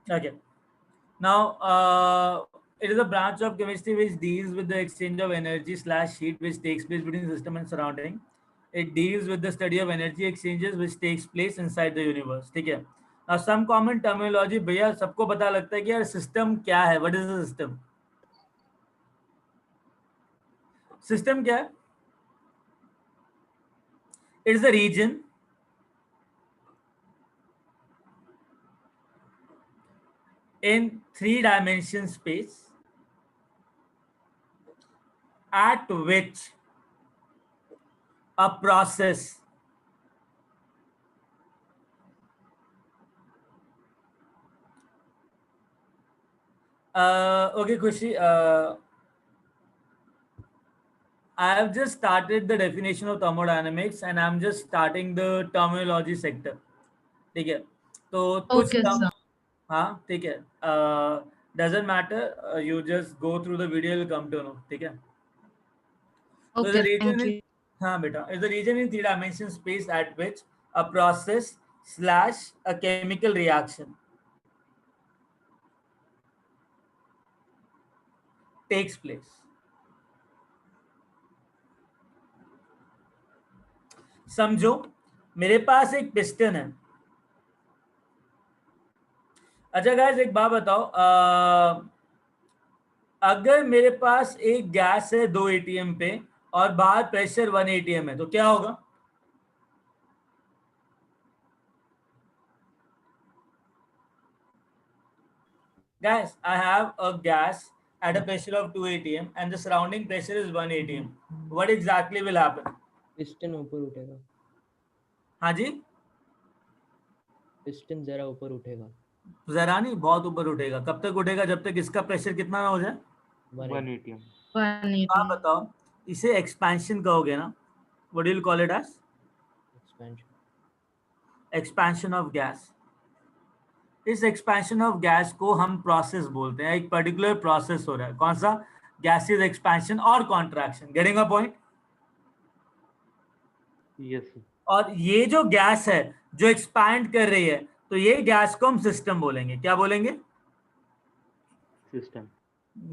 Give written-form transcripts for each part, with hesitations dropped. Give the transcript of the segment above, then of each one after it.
Okay. Now, it is a branch of chemistry which deals with the exchange of energy slash heat which takes place between system and surrounding. It deals with the study of energy exchanges which takes place inside the universe. ठीक है. Now, some common terminology भैया सबको पता लगता है कि यार system क्या है. What is a system? System क्या है? It is a region in three-dimension space at which a process okay, Khushi, I have just started the definition of thermodynamics and I'm just starting the terminology sector. ठीक है, तो कुछ Okay, term, sir. हाँ ठीक है, doesn't matter, you just go through the video, you'll come to know. ठीक है, so the Okay, region thank is, you. हाँ बेटा, is the region in three-dimension space at which a process slash a chemical reaction takes place. समझो, मेरे पास एक piston है. अच्छा guys, एक बात बताओ, अगर मेरे पास एक गैस है 2 एटीएम पे और बाहर प्रेशर 1 एटीएम है तो क्या होगा? Guys, I have a gas at a pressure of 2 atm and the surrounding pressure is 1 atm. What exactly will happen? Piston ऊपर उठेगा. हाँ जी, पिस्टन जरा ऊपर उठेगा. जरा नहीं, बहुत ऊपर उठेगा. कब तक उठेगा? जब तक इसका प्रेशर कितना ना हो जाए. 180. 180. आप बताओ, इसे एक्सपेंशन कहोगे ना? What will call it as? Expansion. Expansion of gas. इस एक्सपेंशन ऑफ गैस को हम प्रोसेस बोलते हैं. एक पर्टिकुलर प्रोसेस हो रहा है. कौन सा? गैसेस एक्सपेंशन और contraction. Getting a point? Yes sir. और ये जो गैस है जो एक्सपैंड कर रही है, तो ये गैस को हम सिस्टम बोलेंगे. क्या बोलेंगे? सिस्टम.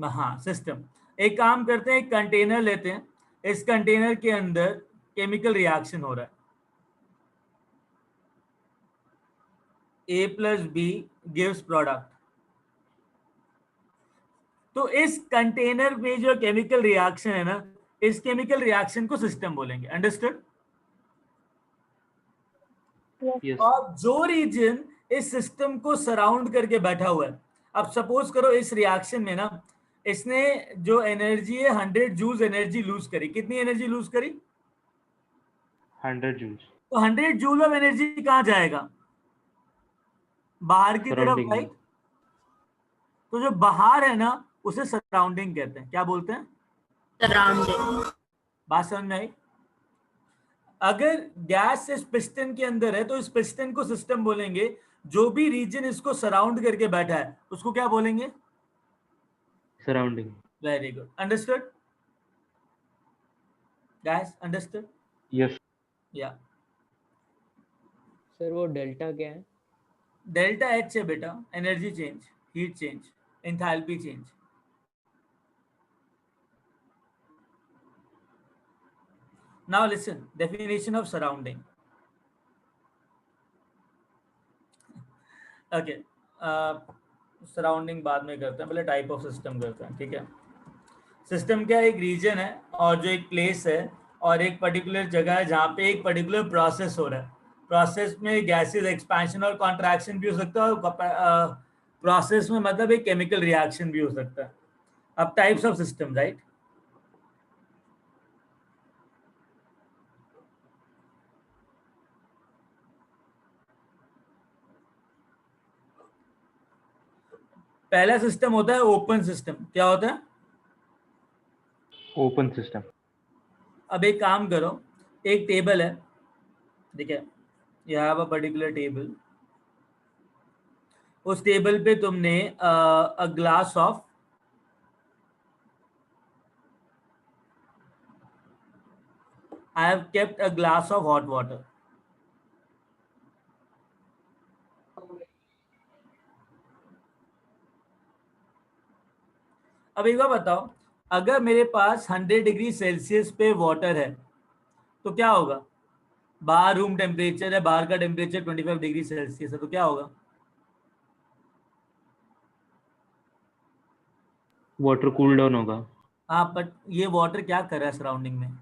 हाँ, सिस्टम. एक काम करते हैं, एक कंटेनर लेते हैं. इस कंटेनर के अंदर केमिकल रिएक्शन हो रहा है. A plus b gives product. तो इस कंटेनर में जो केमिकल रिएक्शन है ना, इस केमिकल रिएक्शन को सिस्टम बोलेंगे. अंडरस्टूड? यस. और जो रीजन इस सिस्टम को सराउंड करके बैठा हुआ है, अब सपोज करो इस रिएक्शन में ना इसने जो एनर्जी है 100 जूल्स एनर्जी लूज करी. कितनी एनर्जी लूज करी? 100 जूल्स. तो 100 जूल ऑफ एनर्जी कहाँ जाएगा? बाहर की तरफ, सराउंडिंग में. राइट. तो जो बाहर है ना उसे सराउंडिंग कहते हैं. क्या बोलते हैं? Surrounding. बात समझ में आई? अगर गैस इस पिस्टन के अंदर है तो इस पिस्टन को सिस्टम बोलेंगे. जो भी रीजन इसको सराउंड करके बैठा है उसको क्या बोलेंगे? Surrounding. Very good. Understood guys? Understood? Yes. या. सर वो डेल्टा क्या है? डेल्टा एच है बेटा. Energy change, heat change, enthalpy change. Now listen, definition of surrounding. Okay, surrounding बाद में करते हैं, पहले टाइप ऑफ सिस्टम करते हैं. ठीक है, सिस्टम क्या? एक रीजन है और जो एक प्लेस है और एक पर्टिकुलर जगह है जहाँ पे एक पर्टिकुलर प्रोसेस हो रहा है. प्रोसेस में गैसेस एक्सपेंशन और कॉन्ट्रैक्शन भी हो सकता है और प्रोसेस में मतलब एक केमिकल रिएक्शन भी हो सकता है. अब टाइप्स ऑफ सिस्टम, राइट. पहला सिस्टम होता है ओपन सिस्टम. क्या होता है? Open system. अब एक काम करो, एक टेबल है, ठीक है, you have a particular table. उस टेबल पे तुमने अ glass of I have kept a glass of hot water. अब एक बार बताओ, अगर मेरे पास 100 डिग्री सेल्सियस पे वाटर है तो क्या होगा? बाहर रूम टेम्परेचर है, बाहर का टेम्परेचर 25 डिग्री सेल्सियस है, तो क्या होगा? वाटर कूल डाउन होगा। हाँ, बट ये वाटर क्या कर रहा है सराउंडिंग में?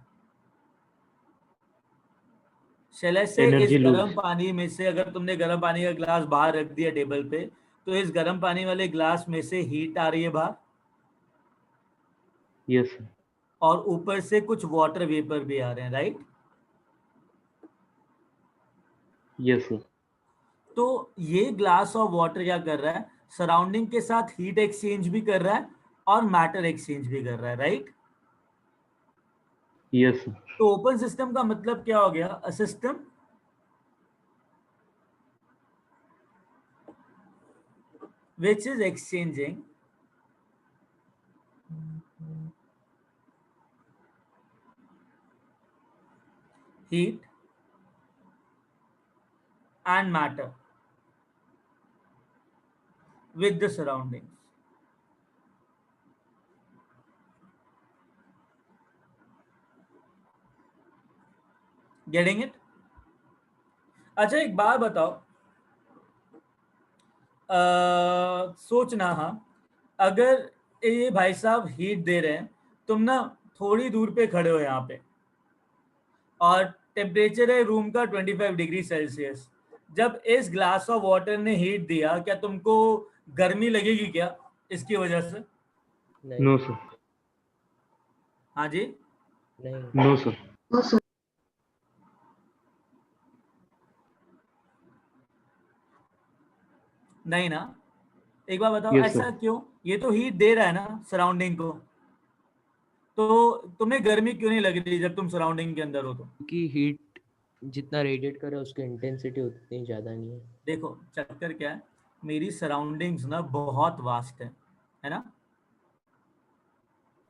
शैले से इस एनर्जी गर्म लूज। पानी में से अगर तुमने गर्म पानी का ग्लास बाहर रख दिया टेबल पे, तो इस गर्म पानी वाले ग्लास में से हीट आ रही है बाहर, यस सर। और ऊपर से कुछ वाटर वेपर भी आ रहे हैं, राइट? Yes sir. तो ये ग्लास ऑफ वाटर क्या कर रहा है? सराउंडिंग के साथ हीट एक्सचेंज भी कर रहा है और मैटर एक्सचेंज भी कर रहा है, राइट? Yes sir. तो ओपन सिस्टम का मतलब क्या हो गया? अ system which is exchanging heat and matter with the surroundings. Getting it? अच्छा, एक बात बताओ, सोचना, हाँ, अगर ये भाई साहब हीट दे रहे हैं, तुम ना थोड़ी दूर पे खड़े हो यहाँ पे, और टेम्परेचर है रूम का 25 डिग्री सेल्सियस, जब इस ग्लास ऑफ वाटर ने हीट दिया, क्या तुमको गर्मी लगेगी क्या इसकी वजह से? नहीं नो सर। हाँ जी? नहीं नो सर। नहीं ना? एक बार बताओ, यस ऐसा सर। क्यों? ये तो हीट दे रहा है ना सराउंडिंग को, तो तुम्हें गर्मी क्यों नहीं लग रही जब तुम सराउंडिंग के अंदर हो तो? क्योंकि हीट जितना रेडिएट करे उसकी इंटेंसिटी उतनी ज़्यादा नहीं है। देखो चक्कर क्या है, मेरी सराउंडिंग्स ना बहुत वास्ट है ना?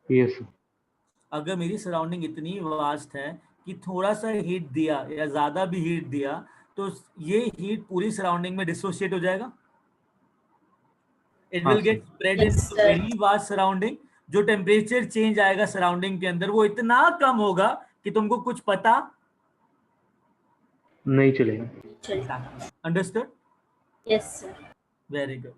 Yes sir. अगर मेरी सराउंडिंग इतनी वास्ट है कि थोड़ा सा हीट दिया या ज्यादा भी हीट दिया, तो ये हीट पूरी सराउंडिंग में डिसोशिएट हो जाएगा, इट हाँ will sir. Get spread Yes, into sir. Very vast surrounding. जो टेम्परेचर चेंज आएगा सराउंडिंग के अंदर वो इतना कम होगा कि तुमको कुछ पता नहीं चलेगा। Exactly understood. Yes, sir. Very good,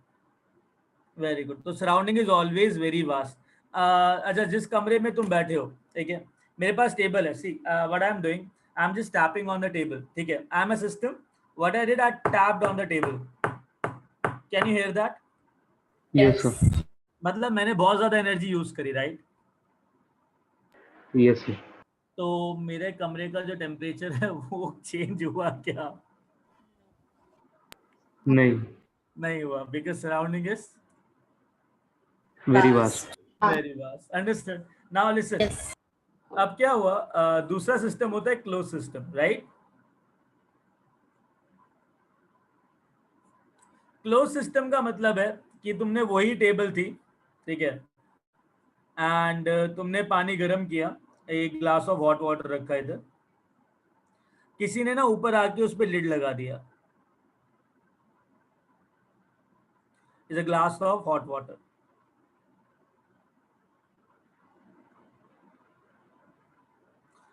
very good. तो surrounding is always very vast. अच्छा, जिस कमरे में तुम बैठे हो, ठीक है, मेरे पास टेबल है, see what I am doing, I am just tapping on the table, ठीक है, I am a system, what I did, I tapped on the table, can you here that? Yes Yes. Sir. मतलब मैंने बहुत ज्यादा energy use करी, right? Yes sir. तो मेरे कमरे का जो टेम्परेचर है वो चेंज हुआ क्या? नहीं। नहीं हुआ, because surrounding is very Vast. Vast. Very vast. Understood. Now listen, Yes. अब क्या हुआ, दूसरा सिस्टम होता है close system, right? Close system का मतलब है कि तुमने वही टेबल थी, ठीक है, एंड तुमने पानी गर्म किया, एक ग्लास ऑफ हॉट वाटर रखा इधर, किसी ने ना ऊपर आके उस पर लिड लगा दिया, is a glass of hot water.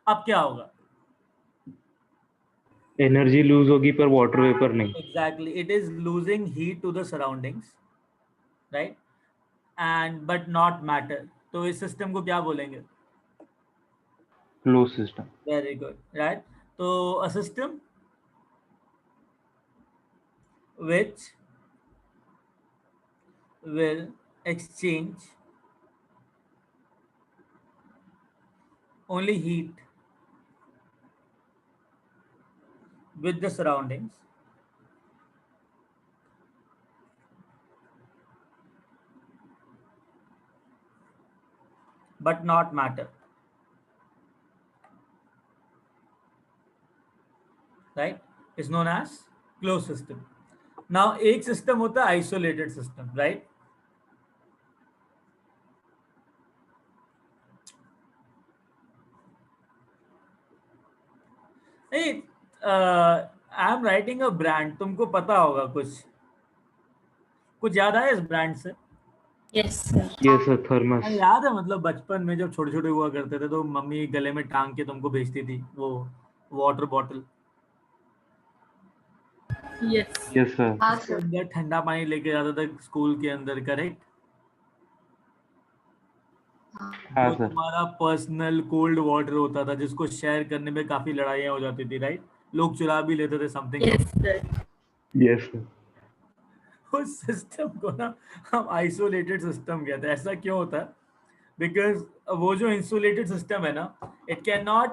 अब क्या होगा? एनर्जी लूज होगी पर वाटर वेपर नहीं। Exactly, it is losing heat to the surroundings, right, and but not matter. तो इस सिस्टम को क्या बोलेंगे? Close system. Very good, right. तो a system which will exchange only heat with the surroundings but not matter, right, is known as closed system. Now एक system होता है isolated system, right? नहीं, I am writing a brand, तुमको पता होगा कुछ कुछ याद आया इस ब्रांड से? Yes, sir. Yes, sir. Thermos. याद है मतलब बचपन में जब छोटे छोटे हुआ करते थे तो मम्मी गले में टांग के तुमको भेजती थी वो water bottle, Yes. Yes, sir. उसके अंदर ठंडा पानी लेके जाता था स्कूल के अंदर, करेक्ट? हाँ वो सर. तुम्हारा पर्सनल कोल्ड वाटर होता था जिसको शेयर करने में काफी लड़ाइयाँ हो जाती थी, राइट? लोग चुरा भी लेते थे something. Yes, sir. Yes, sir. उस सिस्टम को ना हम आइसोलेटेड सिस्टम कहते हैं। ऐसा क्यों होता है? बिकॉज वो जो इंसुलेटेड सिस्टम है ना, it can not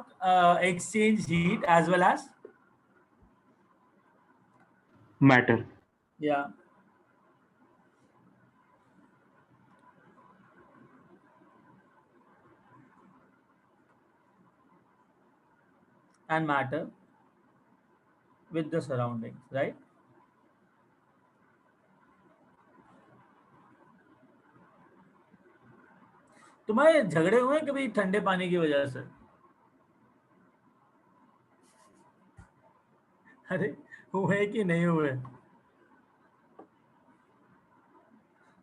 exchange heat as well as Matter. या and matter with the surroundings, right? तुम्हारे झगड़े हुए हैं कभी ठंडे पानी की वजह से? अरे हुए कि नहीं हुए?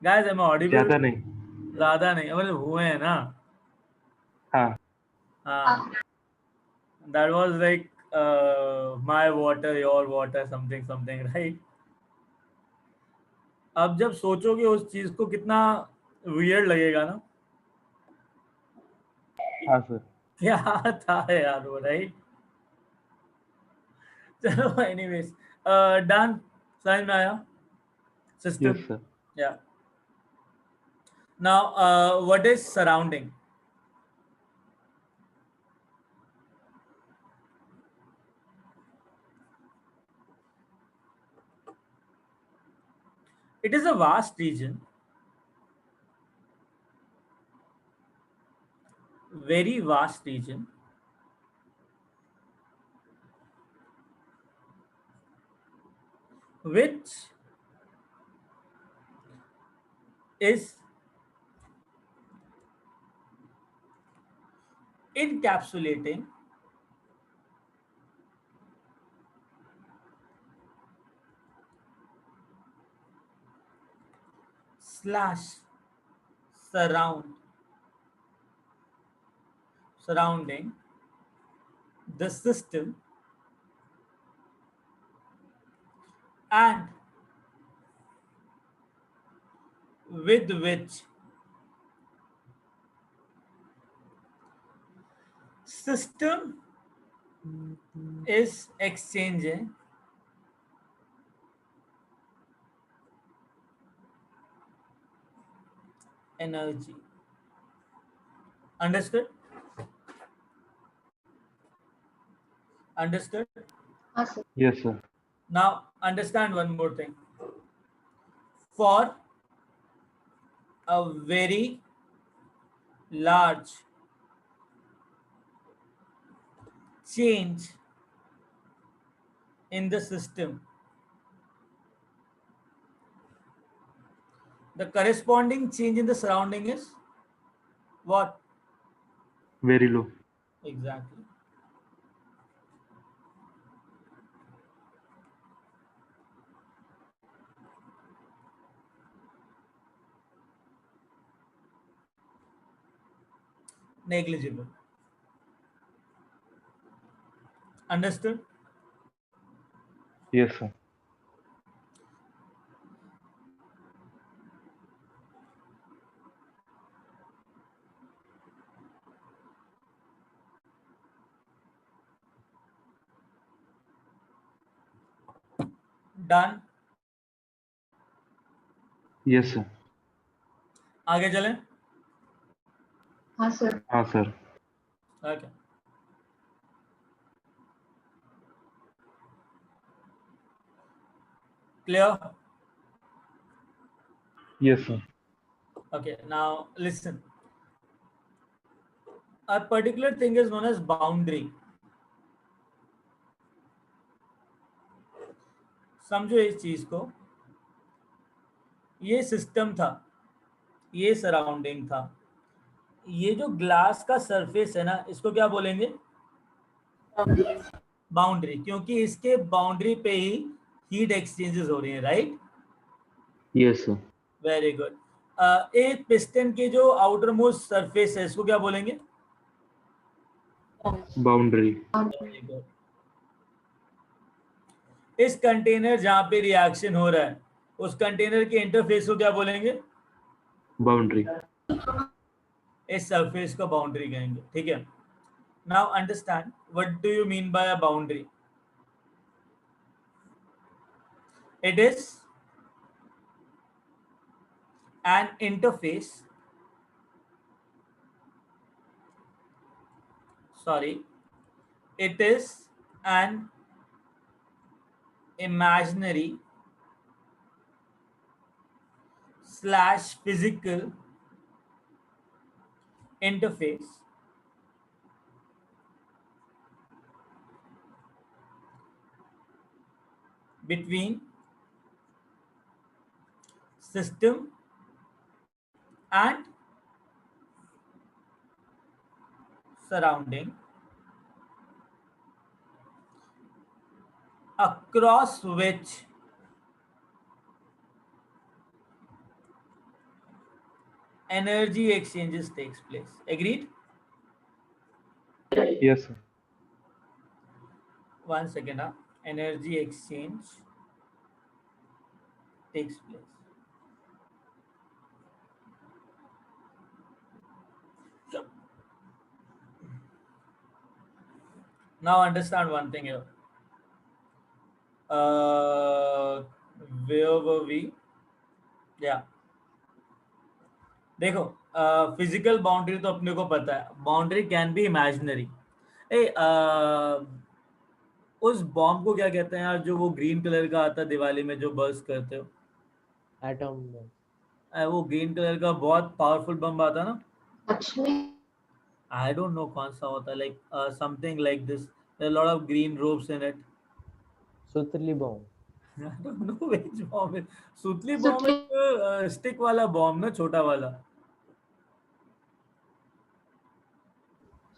Guys I am audible? ज्यादा नहीं. ज्यादा नहीं, मतलब हुए हैं ना? हाँ. हाँ, that was like my water your water something something, right? अब जब सोचोगे उस चीज को कितना वियर्ड लगेगा ना, हाँ सर. क्या था यार वो, राइट? चलो एनीवेज, डन, समझ में आया सिस्टम? Yes, sir. या now what is surrounding? It is a vast region, very vast region, which is encapsulating slash surrounding the system and with which system is exchanging energy. Understood? Understood? Yes, sir. Now understand one more thing. For a very large change in the system, the corresponding change in the surrounding is what? Very low. Exactly. Negligible. Understood? Yes, sir. Done? Yes, sir. आगे चलें? हाँ sir. Okay. Clear? Yes, sir. Okay, now listen. A particular thing is known as boundary. समझो इस चीज को, ये system था, ये सराउंडिंग था, ये जो ग्लास का सरफेस है ना, इसको क्या बोलेंगे? बाउंड्री, क्योंकि इसके बाउंड्री पे ही हीट एक्सचेंजेस हो रही हैं, right? Yes, sir. Very good. एक पिस्टन के जो आउटर मोस्ट सरफेस है इसको क्या बोलेंगे? बाउंड्री। इस कंटेनर जहां पे रिएक्शन हो रहा है उस कंटेनर के इंटरफेस को क्या बोलेंगे? बाउंड्री। इस सरफेस को बाउंड्री कहेंगे, ठीक है। Now understand what do you mean by a boundary? It is an interface, it is an imaginary / physical interface between system and surrounding, across which energy exchanges takes place. Agreed? Yes, sir. One second. Energy exchange takes place. Now understand one thing here. Where were we? Yeah. देखो, physical boundary तो अपने को पता है, boundary can be imaginary. उस bomb को क्या कहते हैं यार, जो वो ग्रीन कलर का आता है दिवाली में जो बर्स्ट करते हो? Atom bomb. वो ग्रीन कलर का बहुत पावरफुल बम आता है ना, लक्ष्मी। आई डोंट नो कौन सा होता है, like something like this, lot of green ropes in it. सुतली बम। I don't know which bomb is. सुतली बॉम्ब सुतली। स्टिक वाला बॉम्ब ना, छोटा वाला,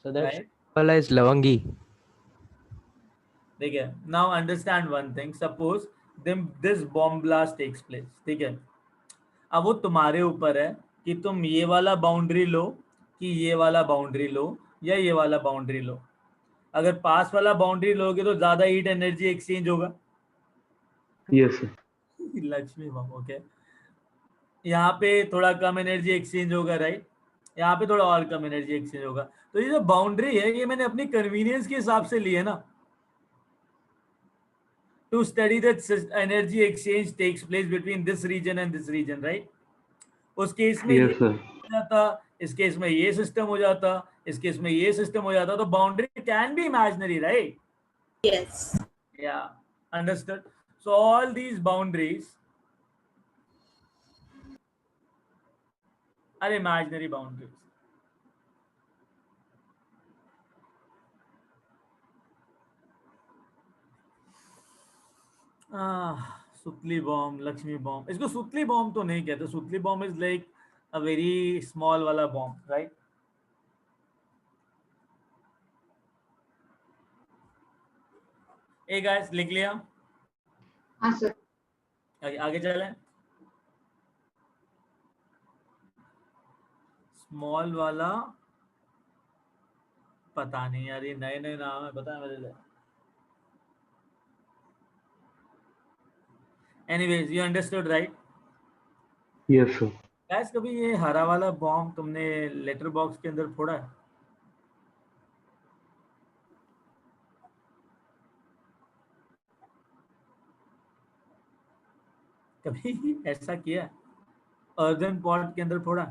So that right? वाला is लवंगी। ठीक है, now understand one thing. Suppose this bomb blast takes place, ठीक है। अब वो तुम्हारे ऊपर है कि तुम ये वाला बाउंड्री लो कि ये वाला बाउंड्री लो या ये वाला बाउंड्री लो। अगर पास वाला बाउंड्री लोगे तो ज्यादा हीट एनर्जी एक्सचेंज होगा। Yes, sir. लक्ष्मी बम, ओके। यहाँ पे थोड़ा कम एनर्जी एक्सचेंज होगा, राइट? यहाँ पे थोड़ा और कम एनर्जी एक्सचेंज होगा। तो ये जो बाउंड्री है ये मैंने अपनी कन्वीनियंस के हिसाब से ली है ना, to study that energy exchange takes place between this region and this region, right? उस केस में ये Yes, sir. हो जाता, इस केस में ये सिस्टम हो जाता, इस केस में ये सिस्टम हो जाता, तो boundary can be imaginary, right? Yes. Yeah, understood. So all these boundaries are imaginary boundaries. सुतली बॉम्ब, लक्ष्मी बॉम्ब, इसको सुतली बॉम्ब तो नहीं कहते। सुतली bomb is like a very small वाला बॉम्ब, राइट? ए गाइस, लिख लिया? हाँ सर। आगे चलें। स्मॉल वाला पता नहीं यार, ये नए नए नाम है, पता है मेरे लिए। Anyways, you understood, right? Yes, sir. Guys, कभी ये हरा वाला बॉम्ब तुमने लेटर बॉक्स के अंदर फोड़ा है? कभी ऐसा किया? अर्दन पॉट के अंदर फोड़ा?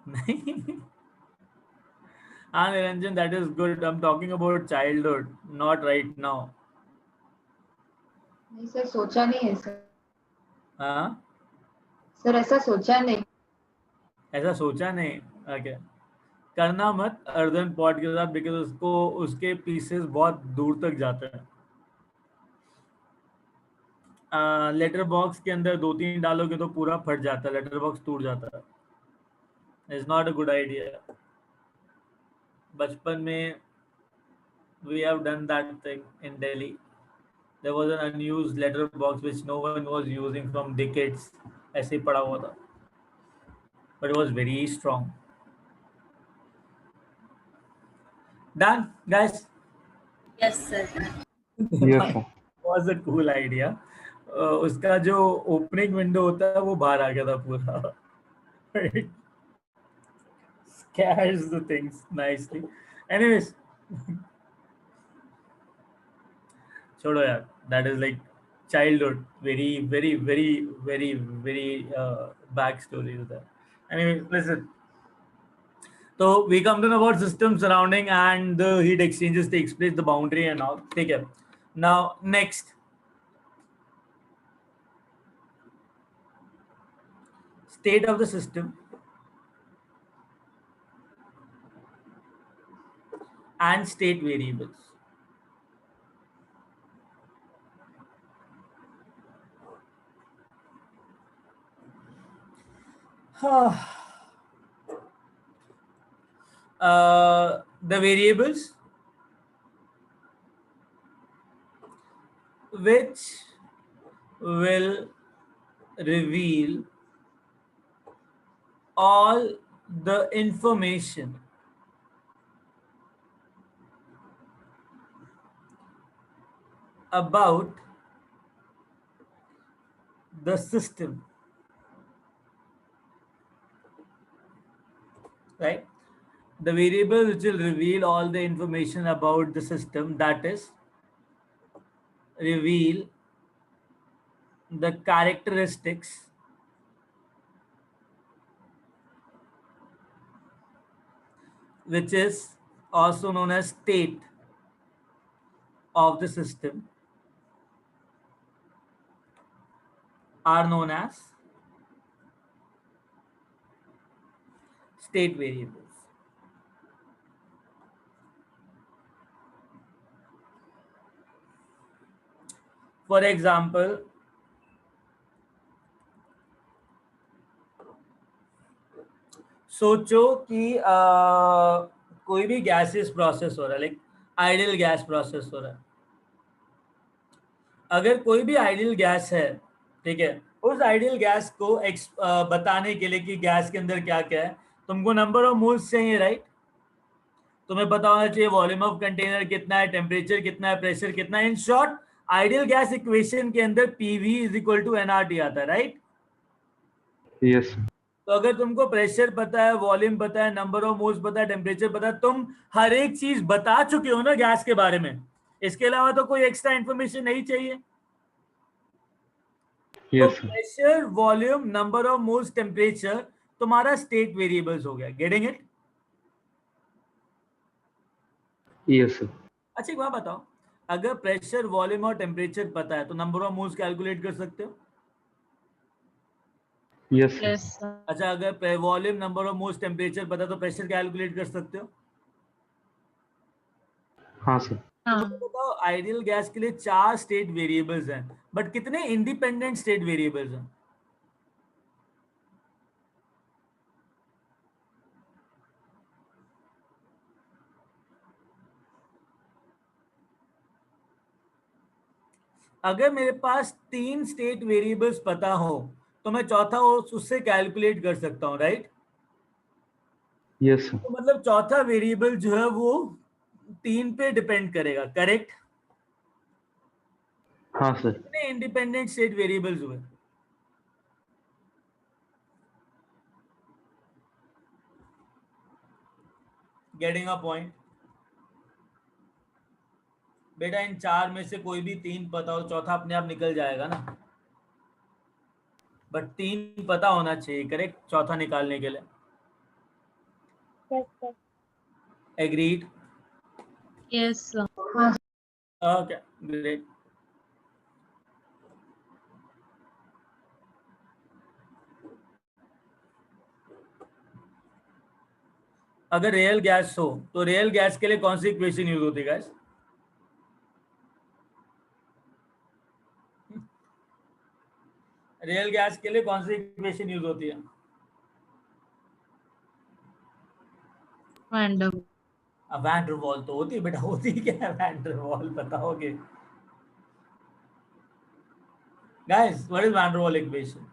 नहीं। हाँ Niranjan, that is good. I am talking about childhood, not right now. नहीं सर, सोचा नहीं है सर। हाँ, सर ऐसा सोचा नहीं। ऐसा सोचा नहीं, ओके। करना मत अर्दन पॉट के साथ, बिकॉज उसको उसके पीसेस बहुत दूर तक जाते हैं। लेटर बॉक्स के अंदर 2-3 डालोगे तो पूरा फट जाता है, लेटर बॉक्स टूट जाता है। It's not a good idea. बचपन में we have done that thing in Delhi. There was an unused letter box which no one was using from decades. ऐसे ही पड़ा हुआ था. But it was very strong. Done, guys. Yes, sir. Yes, sir. Was a cool idea. उसका जो opening window होता है वो बाहर आ गया था पूरा. Scares the things nicely. Anyways, छोड़ो यार. That is like childhood. Very back story to that. Anyway, listen. So we come to know about systems surrounding and the heat exchanges takes place, the boundary and all. Take care. Now next. State of the system and state variables. The variables which will reveal all the information about the system, right? The variable which will reveal all the information about the system, that is, reveal the characteristics which is also known as state of the system, are known as state variables. For example, सोचो कि कोई भी gases process हो रहा है, like ideal gas process हो रहा है. अगर कोई भी आइडियल गैस है, ठीक है, उस आइडियल गैस को बताने के लिए कि गैस के अंदर क्या क्या है, तुमको नंबर ऑफ मोल्स चाहिए, राइट? तुम्हें पता होना चाहिए वॉल्यूम ऑफ कंटेनर कितना है, टेम्परेचर कितना है, प्रेशर कितना है. In short, ideal gas equation के अंदर PV is equal to NRT आता है, राइट? Yes, sir. तो अगर तुमको प्रेशर पता है, वॉल्यूम पता है, नंबर ऑफ मोल्स पता है, टेम्परेचर पता है, तुम हर एक चीज बता चुके हो ना गैस के बारे में. इसके अलावा तो कोई एक्स्ट्रा इंफॉर्मेशन नहीं चाहिए. तो Yes, sir. Pressure, volume, number of moles, temperature तुम्हारा स्टेट वेरिएबल्स हो गया. Getting it? Yes, sir. अच्छा एक बात बताओ, अगर प्रेशर, वॉल्यूम और टेम्परेचर पता है तो नंबर ऑफ मोल्स कैलकुलेट कर सकते हो? Yes, sir. Yes, sir. अच्छा, अगर volume, number of moles, temperature पता है तो प्रेशर कैलकुलेट कर सकते हो? हाँ sir. मुझे बताओ, आइडियल गैस के लिए 4 स्टेट वेरिएबल्स हैं, बट कितने इंडिपेंडेंट स्टेट वेरिएबल्स हैं? अगर मेरे पास 3 स्टेट वेरिएबल्स पता हो तो मैं चौथा उससे कैलकुलेट कर सकता हूं, राइट? Yes, sir. तो मतलब चौथा वेरिएबल जो है वो 3 पे डिपेंड करेगा, करेक्ट? हाँ sir. कितने इंडिपेंडेंट स्टेट वेरिएबल्स हुए? Getting a point? बेटा इन 4 में से कोई भी 3 पता हो, चौथा अपने आप निकल जाएगा ना. बट 3 पता होना चाहिए, करेक्ट, चौथा निकालने के लिए. Yes, sir. Agreed? Yes, sir. Okay, great. अगर रियल गैस हो तो रियल गैस के लिए कौन सी इक्वेशन यूज होती है गाइस? रियल गैस के लिए कौन सी इक्वेशन यूज होती है? Van der van der Waals तो होती है बेटा, होती क्या है वैन डर वॉल, बताओगे? guys, what is van der Waal equation?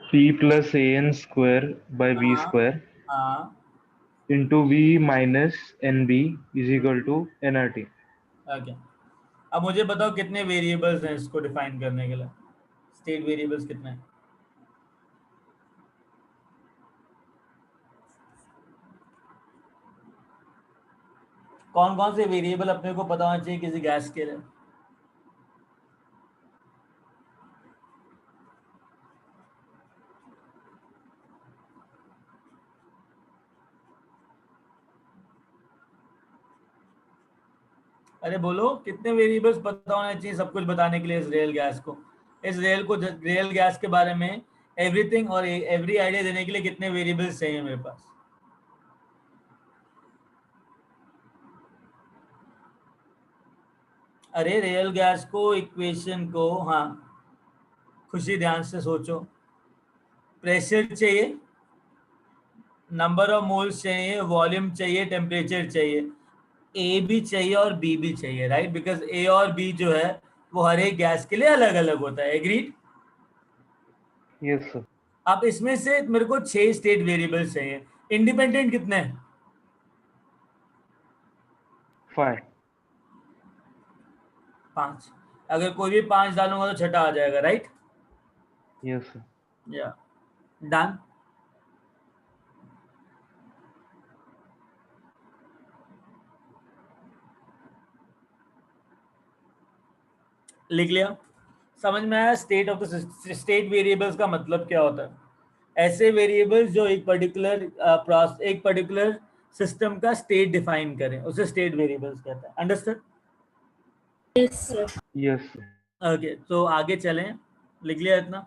P plus an square by v हाँ square हाँ into v minus nb is equal to nrt. Okay. अब मुझे बताओ कितने वेरिएबल्स हैं इसको डिफाइन करने के लिए, स्टेट वेरिएबल्स कितने हैं? कौन कौन से वेरिएबल अपने को पता होना चाहिए किसी गैस के लिए? अरे बोलो कितने वेरिएबल्स पता होने चाहिए सब कुछ बताने के लिए इस रियल गैस को, इस रियल गैस के बारे में एवरीथिंग और एवरी आइडिया देने के लिए कितने वेरिएबल्स चाहिए मेरे पास? अरे रियल गैस को इक्वेशन को, हाँ खुशी ध्यान से सोचो, प्रेशर चाहिए, नंबर ऑफ मोल्स चाहिए, वॉल्यूम चाहिए, टेम्परेचर चाहिए, ए भी चाहिए और बी भी चाहिए, राइट? बिकॉज ए और बी जो है वो हर एक गैस के लिए अलग अलग होता है। एग्रीड? Yes sir. अब इसमें से मेरे को 6 स्टेट वेरिएबल्स चाहिए, इंडिपेंडेंट कितने हैं? 5. 5। अगर कोई भी 5 डालूंगा तो छठा आ जाएगा, राइट? Yes sir. या डन। लिख लिया? समझ में आया state of the state variables का मतलब क्या होता है? ऐसे वेरिएबल्स जो एक पर्टिकुलर सिस्टम का स्टेट डिफाइन करें उसे स्टेट वेरिएबल्स कहते हैं। Understood? Yes, sir. Yes sir. Okay, तो आगे चलें। लिख लिया इतना?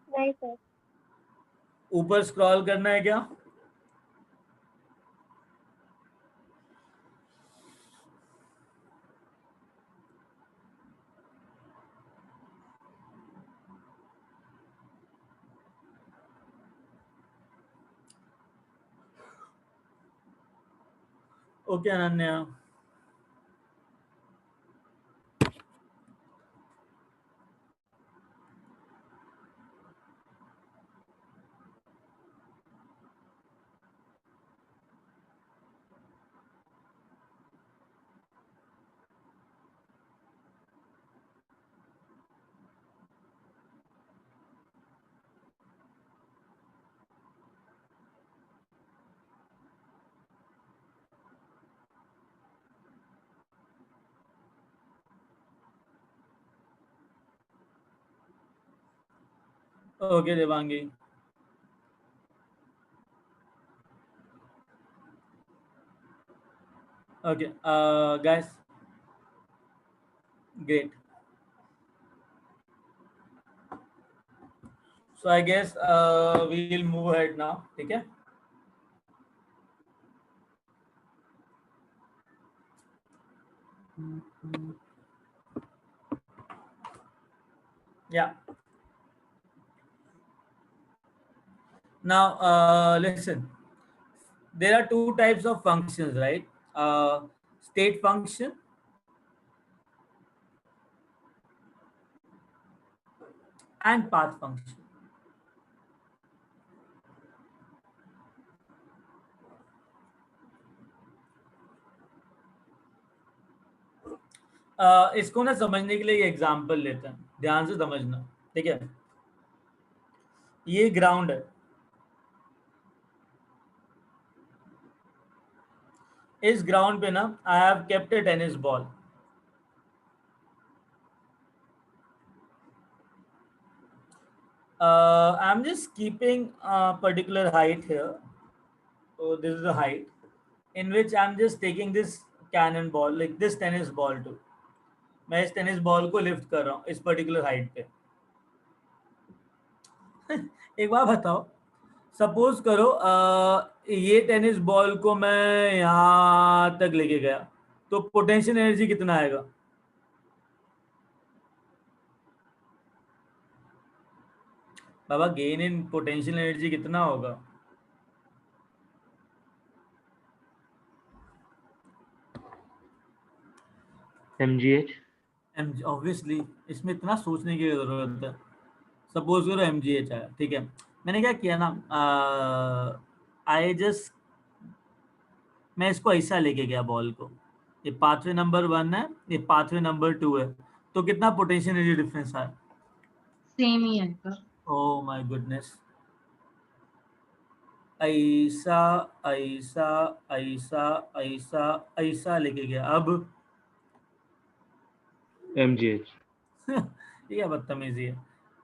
नहीं सर। ऊपर स्क्रॉल करना है क्या? Okay Ananya. Okay Devangi. Okay guys, great. So I guess we will move ahead now, ठीक है? Yeah. Now, listen. There are two types of functions, right? State function and path function. इसको ना समझने के लिए एग्जांपल लेते हैं, ध्यान से समझना, ठीक है? ये ग्राउंड है, इस ग्राउंड पे ना I have kept A tennis ball. I'm just keeping a particular height here. So this is the height in which I'm just taking this cannonball, like this tennis ball too. मैं इस tennis ball को lift कर रहा हूँ इस particular height पे। एक बार बताओ, सपोज करो ये टेनिस बॉल को मैं यहाँ तक लेके गया तो पोटेंशियल एनर्जी कितना आएगा? बाबा गेन इन पोटेंशियल एनर्जी कितना होगा? mgh. ऑब्वियसली इसमें इतना सोचने की जरूरत है। सपोज करो MgH आया, ठीक है, मैंने क्या किया ना, आई जस्ट, मैं इसको ऐसा लेके गया बॉल को, ये पाथवे नंबर 1 है, ये पाथवे नंबर 2 है, तो कितना पोटेंशियल एनर्जी डिफरेंस आया? सेम ही आएगा। ओह माय गुडनेस, ऐसा ऐसा ऐसा ऐसा ऐसा लेके गया। अब MgH. ये क्या बदतमीजी है,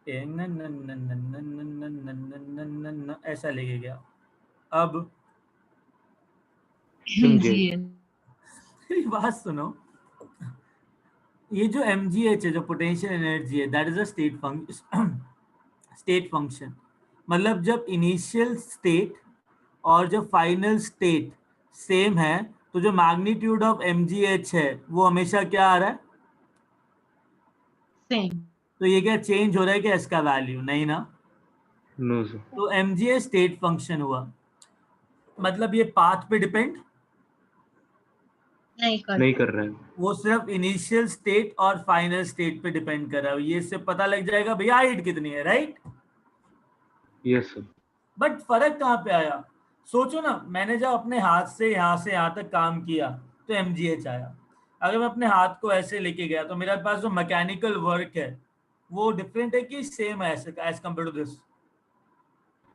ए, न, न, न, न, न, न, न, न, न, न, न, न, ऐसा लेके गया। अब MgH. मेरी बात सुनो, ये जो MgH है, जो पोटेंशियल एनर्जी है, that is a state function. मतलब जब इनिशियल स्टेट और जो फाइनल स्टेट सेम है, तो जो मैग्नीट्यूड ऑफ MgH है वो हमेशा क्या आ रहा है? सेम। तो ये क्या चेंज हो रहा है क्या इसका वैल्यू? नहीं ना। No, sir. तो MgH स्टेट फंक्शन हुआ, मतलब ये पाथ पे डिपेंड नहीं कर नहीं कर रहा है. वो सिर्फ इनिशियल स्टेट और फाइनल स्टेट पे डिपेंड कर रहा है। ये इससे पता लग जाएगा भैया हाइट कितनी है, राइट? Yes, sir. बट फर्क कहाँ पे आया? सोचो ना, मैंने जब अपने हाथ से यहाँ तक काम किया तो MgH आया। अगर मैं अपने हाथ को ऐसे लेके गया तो मेरे पास जो मैकेनिकल वर्क है वो डिफरेंट है कि सेम है as compare to this?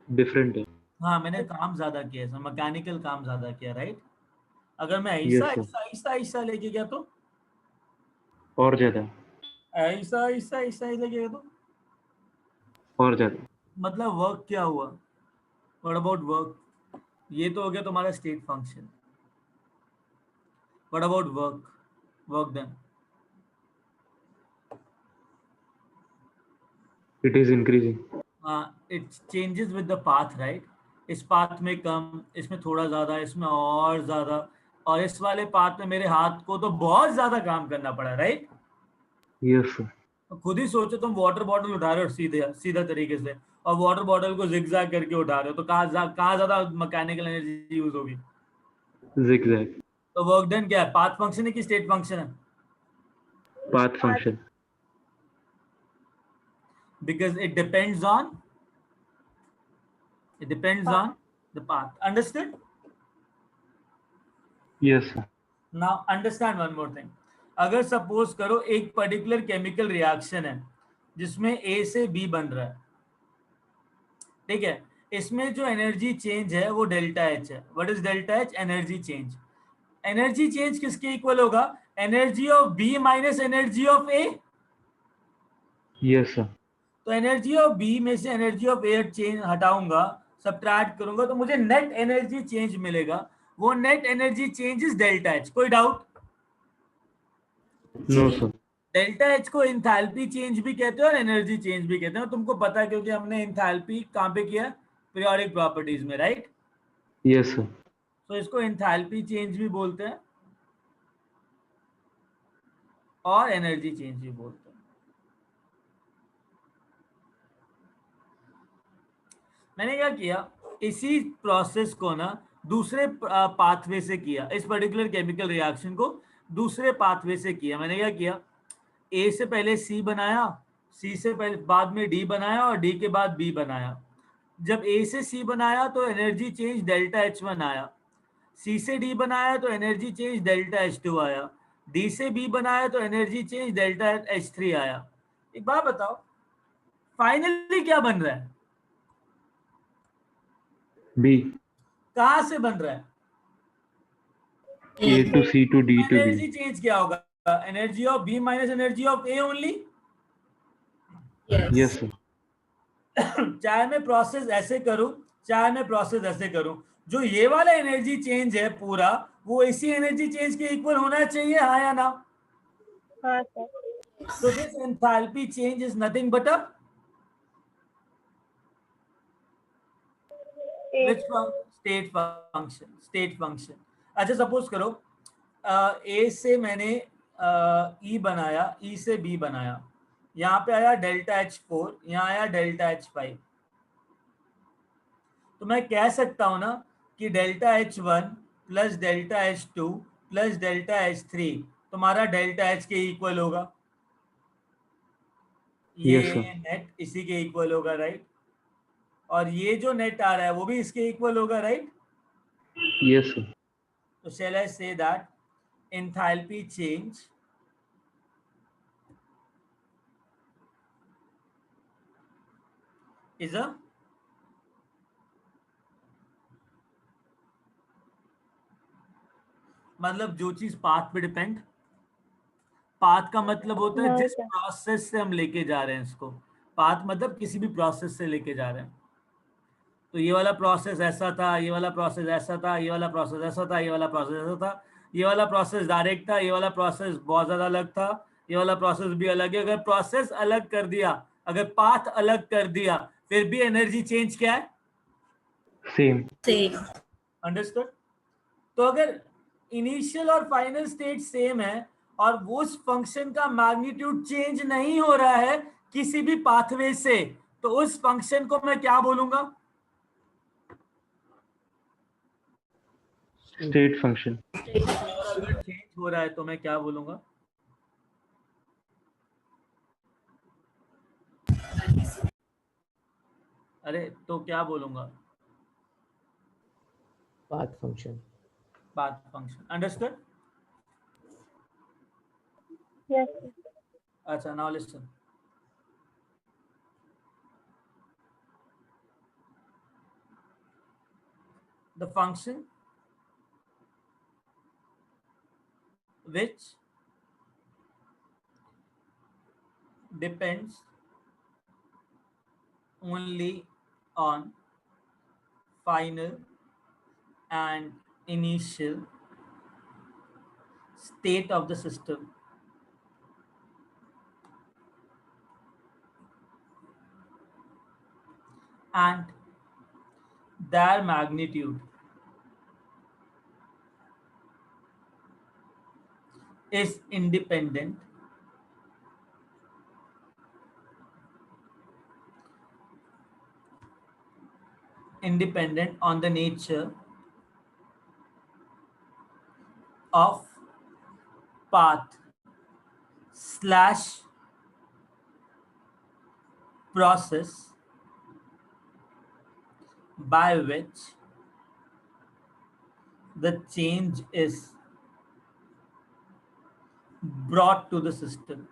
Different है. हाँ, मैंने काम ज्यादा किया, ऐसा मैकेनिकल काम ज्यादा किया, राइट? अगर मैं ऐसा Yes, sir. ऐसा ऐसा ऐसा लेके गया तो और ज्यादा. ऐसा ऐसा ऐसा लेके गया तो और ज्यादा. मतलब वर्क क्या हुआ? What about work? ये तो हो गया तुम्हारा state function. What about work? Work done? It is increasing. It changes with the path, right? इस पाथ में कम, इसमें थोड़ा ज्यादा, इसमें और ज्यादा, और इस वाले पाथ में मेरे हाथ को तो बहुत ज्यादा काम करना पड़ा, राइट? Yes, sir. खुद ही सोचो, तुम वाटर बॉटल उठा रहे हो सीधा तरीके से, और वाटर बॉटल को जिगजैग करके उठा रहे हो, तो कहाँ ज्यादा मैकेनिकल एनर्जी यूज होगी? Zigzag. तो वर्क डन क्या है? पाथ फंक्शन है कि स्टेट फंक्शन है? Path function. Because it depends on the path. Understood? Yes, sir. Now understand one more thing. अगर सपोज करो एक पर्टिकुलर केमिकल रिएक्शन है जिसमें A से B बन रहा है, ठीक है, इसमें जो एनर्जी चेंज है वो डेल्टा H है। What is delta H? Energy change. Energy change किसके इक्वल होगा? Energy of B minus energy of A। Yes, sir. तो एनर्जी ऑफ B में से एनर्जी ऑफ A चेंज हटाऊंगा, सब्ट्रैक्ट करूंगा, तो मुझे नेट एनर्जी चेंज मिलेगा। वो net energy change is delta H। कोई doubt? No, sir. Delta H को इंथैल्पी चेंज भी कहते हैं और एनर्जी चेंज भी कहते हैं। तुमको पता है क्योंकि हमने इंथैल्पी कहाँ पे किया? पीरियोडिक प्रॉपर्टीज में, राइट? Yes, sir. तो इसको इंथैल्पी चेंज भी बोलते हैं और एनर्जी चेंज भी बोलते हैं। मैंने क्या किया, इसी प्रोसेस को ना दूसरे पाथवे से किया, इस पर्टिकुलर केमिकल रिएक्शन को दूसरे पाथवे से किया। मैंने क्या किया, ए से पहले सी बनाया, सी से पहले बाद में डी बनाया और डी के बाद बी बनाया। जब ए से सी बनाया तो एनर्जी चेंज डेल्टा H1 आया, सी से डी बनाया तो एनर्जी चेंज डेल्टा H2 आया, डी से बी बनाया तो एनर्जी चेंज डेल्टा H3 आया। एक बात बताओ, फाइनली क्या बन रहा है? B. कहां से बन रहा है? A to C to D to energy B. Change क्या होगा? Energy of b minus energy of a only. Yes, sir. चाहे मैं प्रोसेस ऐसे करूं, चाहे मैं प्रोसेस ऐसे करूं, जो ये वाला एनर्जी चेंज है पूरा, वो इसी एनर्जी चेंज के इक्वल होना चाहिए, हाँ या ना? हाँ sir. So this enthalpy change is nothing but a state function. अच्छा सपोज करो ए से मैंने ई बनाया, ई से बी बनाया, यहाँ पे आया डेल्टा H4, यहाँ आया डेल्टा H5। तो मैं कह सकता हूं ना कि delta H1 plus delta H2 plus delta H3 तुम्हारा डेल्टा H के इक्वल होगा। ये Yes, sir. नेट इसी के इक्वल होगा, राइट? और ये जो नेट आ रहा है वो भी इसके इक्वल होगा, राइट? Yes, sir. तो shall I say that enthalpy change is a मतलब जो चीज पाथ पे डिपेंड, पाथ का मतलब होता है हाँ जिस सर। प्रोसेस से हम लेके जा रहे हैं इसको, पाथ मतलब किसी भी प्रोसेस से लेके जा रहे हैं। तो ये वाला प्रोसेस ऐसा था, ये वाला प्रोसेस ऐसा था, ये वाला प्रोसेस ऐसा था, ये वाला प्रोसेस ऐसा था, ये वाला प्रोसेस डायरेक्ट था, ये वाला प्रोसेस बहुत ज्यादा अलग था, ये वाला प्रोसेस भी अलग है। अगर प्रोसेस अलग कर दिया, अगर पाथ अलग कर दिया, फिर भी एनर्जी चेंज क्या है? Same. सेम। अंडरस्टूड? तो अगर इनिशियल और फाइनल स्टेट सेम है और वो उस फंक्शन का मैग्नीट्यूड चेंज नहीं हो रहा है किसी भी पाथवे से, तो उस फंक्शन को मैं क्या बोलूंगा? State function. और अगर चेंज हो रहा है तो मैं क्या बोलूंगा? अरे तो क्या बोलूंगा? Path function. Path function. Understood? Yes. अच्छा, now listen. The function which depends only on final and initial state of the system and their magnitude is independent on the nature of path slash process by which the change is brought to the system.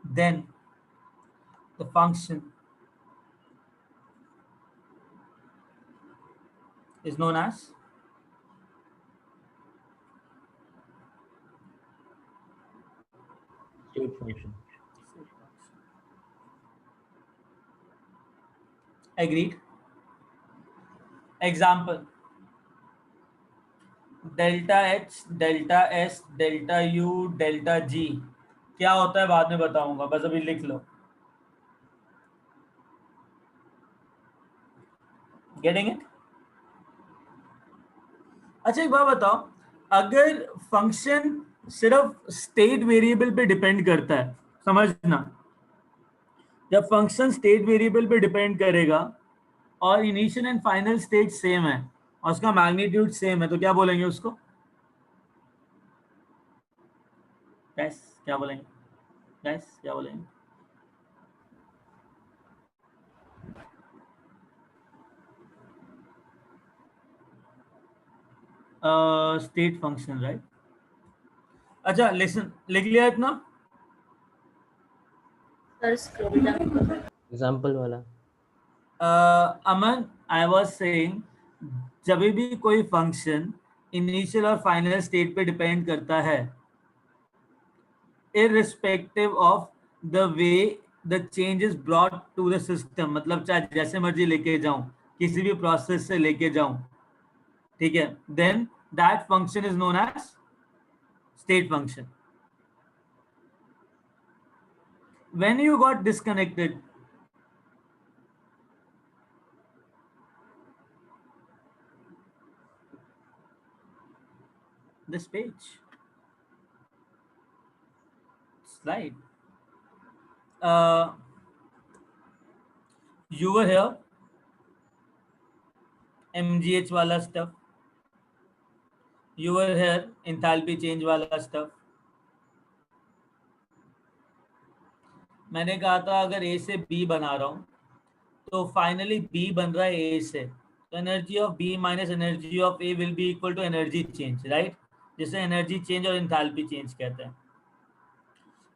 Then the function is known as State function. Agreed? Example: delta H, delta S, delta U, delta G क्या होता है बाद में बताऊंगा, बस अभी लिख लो। Getting it? अच्छा एक बात बताओ, अगर फंक्शन सिर्फ स्टेट वेरिएबल पे डिपेंड करता है, समझना, जब फंक्शन स्टेट वेरिएबल पे डिपेंड करेगा और initial and final state same है और उसका मैग्नीट्यूड सेम है, तो क्या बोलेंगे उसको? गैस क्या बोलेंगे? गैस क्या बोलेंगे? State function, right? अच्छा लिसन, लिख लिया इतना? सर स्क्रॉल डाउन करो। एग्जाम्पल वाला। अमन, आई वाज सेइंग, जब भी कोई फंक्शन इनिशियल और फाइनल स्टेट पे डिपेंड करता है, irrespective of the way the change is brought to the system, मतलब चाहे जैसे मर्जी लेके जाऊं, किसी भी प्रोसेस से लेके जाऊं, ठीक है, then that function is known as state function. When you got disconnected, this page slide, you were here, MGH वाला stuff, You were here, enthalpy change वाला stuff. मैंने कहा था अगर A से B बना रहा हूँ तो फाइनली B बन रहा है A से, तो energy of B minus energy of A will be equal to energy change, right, जिसे एनर्जी चेंज और एंथैल्पी चेंज कहते हैं.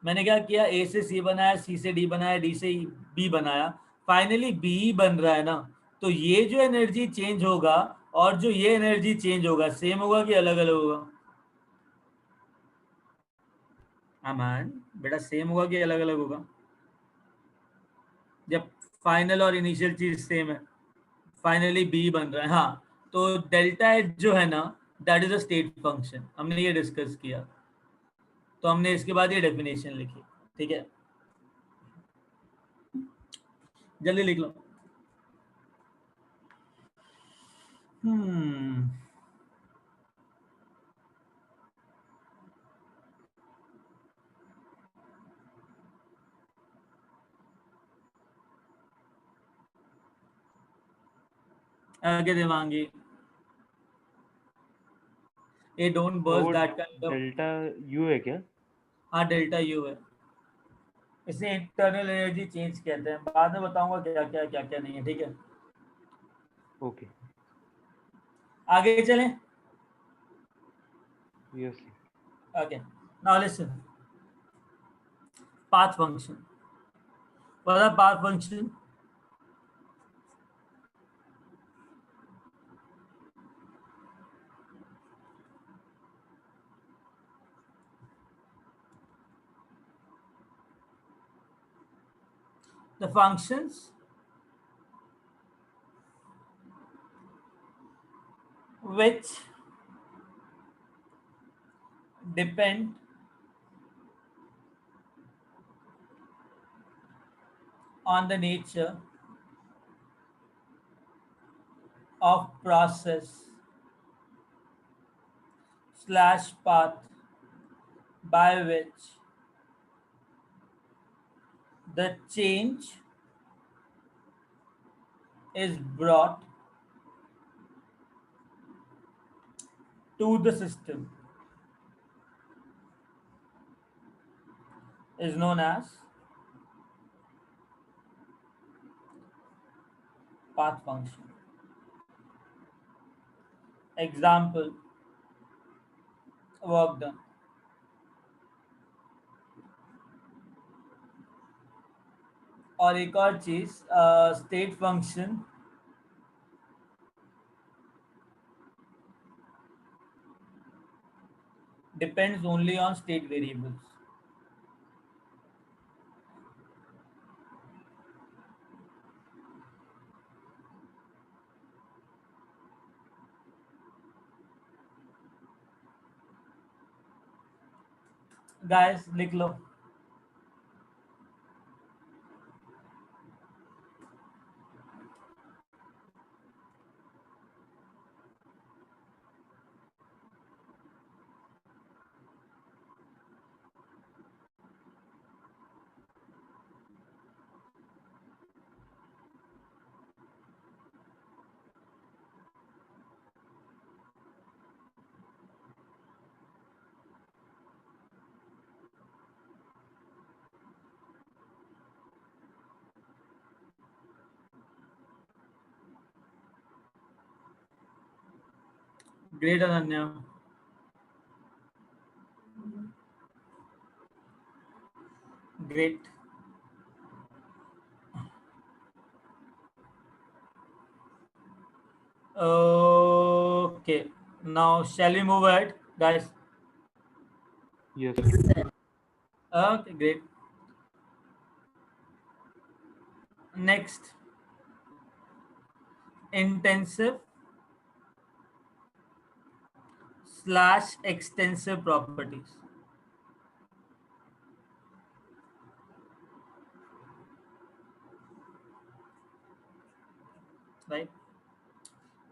मैंने क्या किया, A से C बनाया, C से D बनाया, D से B बनाया, फाइनली B बन रहा है ना, तो ये जो एनर्जी चेंज होगा और जो ये एनर्जी चेंज होगा सेम होगा कि अलग अलग होगा? अमान बेटा सेम होगा कि अलग अलग होगा? जब फाइनल और इनिशियल चीज सेम है, फाइनली बी बन रहा है, हाँ, तो डेल्टा एच जो है ना, that is a state function. हमने ये डिस्कस किया, तो हमने इसके बाद ये डेफिनेशन लिखी. ठीक है, जल्दी लिख लो. हम्म आगे देवांगी, ये डोंट तो बर्स्ट वो that kind of. Delta U है क्या? हाँ डेल्टा यू है, इसे इंटरनल एनर्जी चेंज कहते हैं. बाद में बताऊंगा क्या क्या नहीं है. ठीक है, ओके. आगे चलें. Yes. Okay, now listen. path function, what are path function? The functions which depend on the nature of process slash path by which the change is brought to the system is known as path function. Example, work done. और एक और चीज, state function depends only on state variables. Guys लिख लो. Great Ananya. Great. Okay. Now shall we move ahead, guys? Yes. Okay, great. Next, intensive slash extensive properties. Right.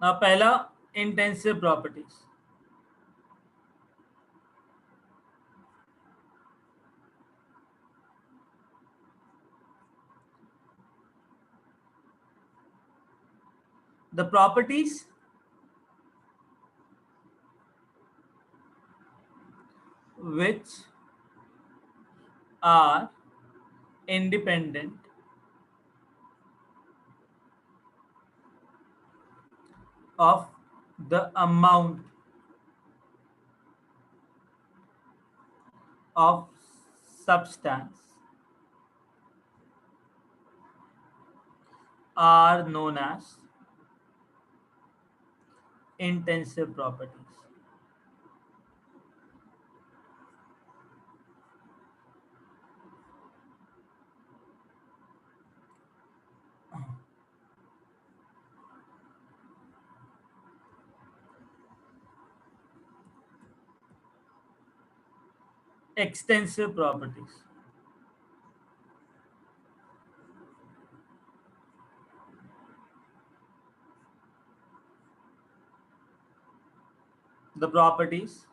Now, पहला intensive properties. The properties which are independent of the amount of substance are known as intensive properties. Extensive properties. The properties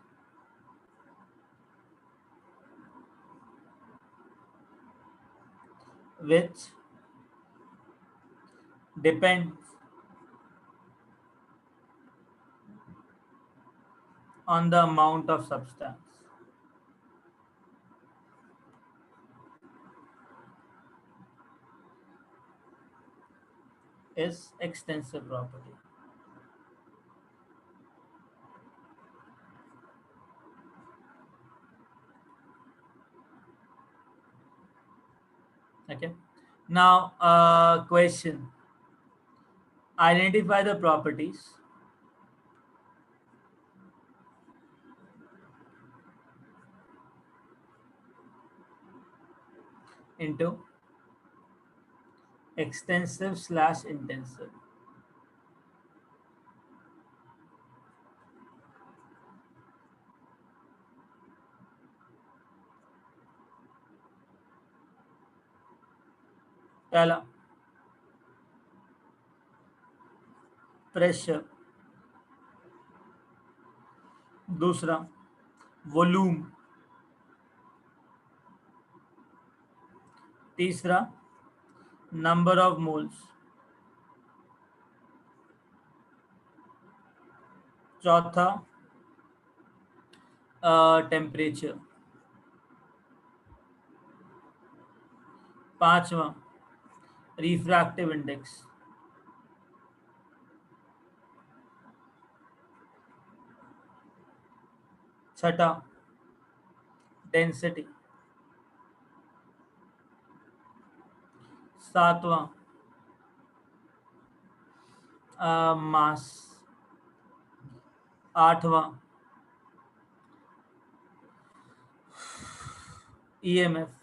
which depends on the amount of substance is extensive property. Okay. Now, question. Identify the properties into extensive/intensive. पहला pressure, दूसरा volume, तीसरा number of moles, चौथा temperature, पांचवा refractive index, छठा density, सातवां मास, आठवां EMF,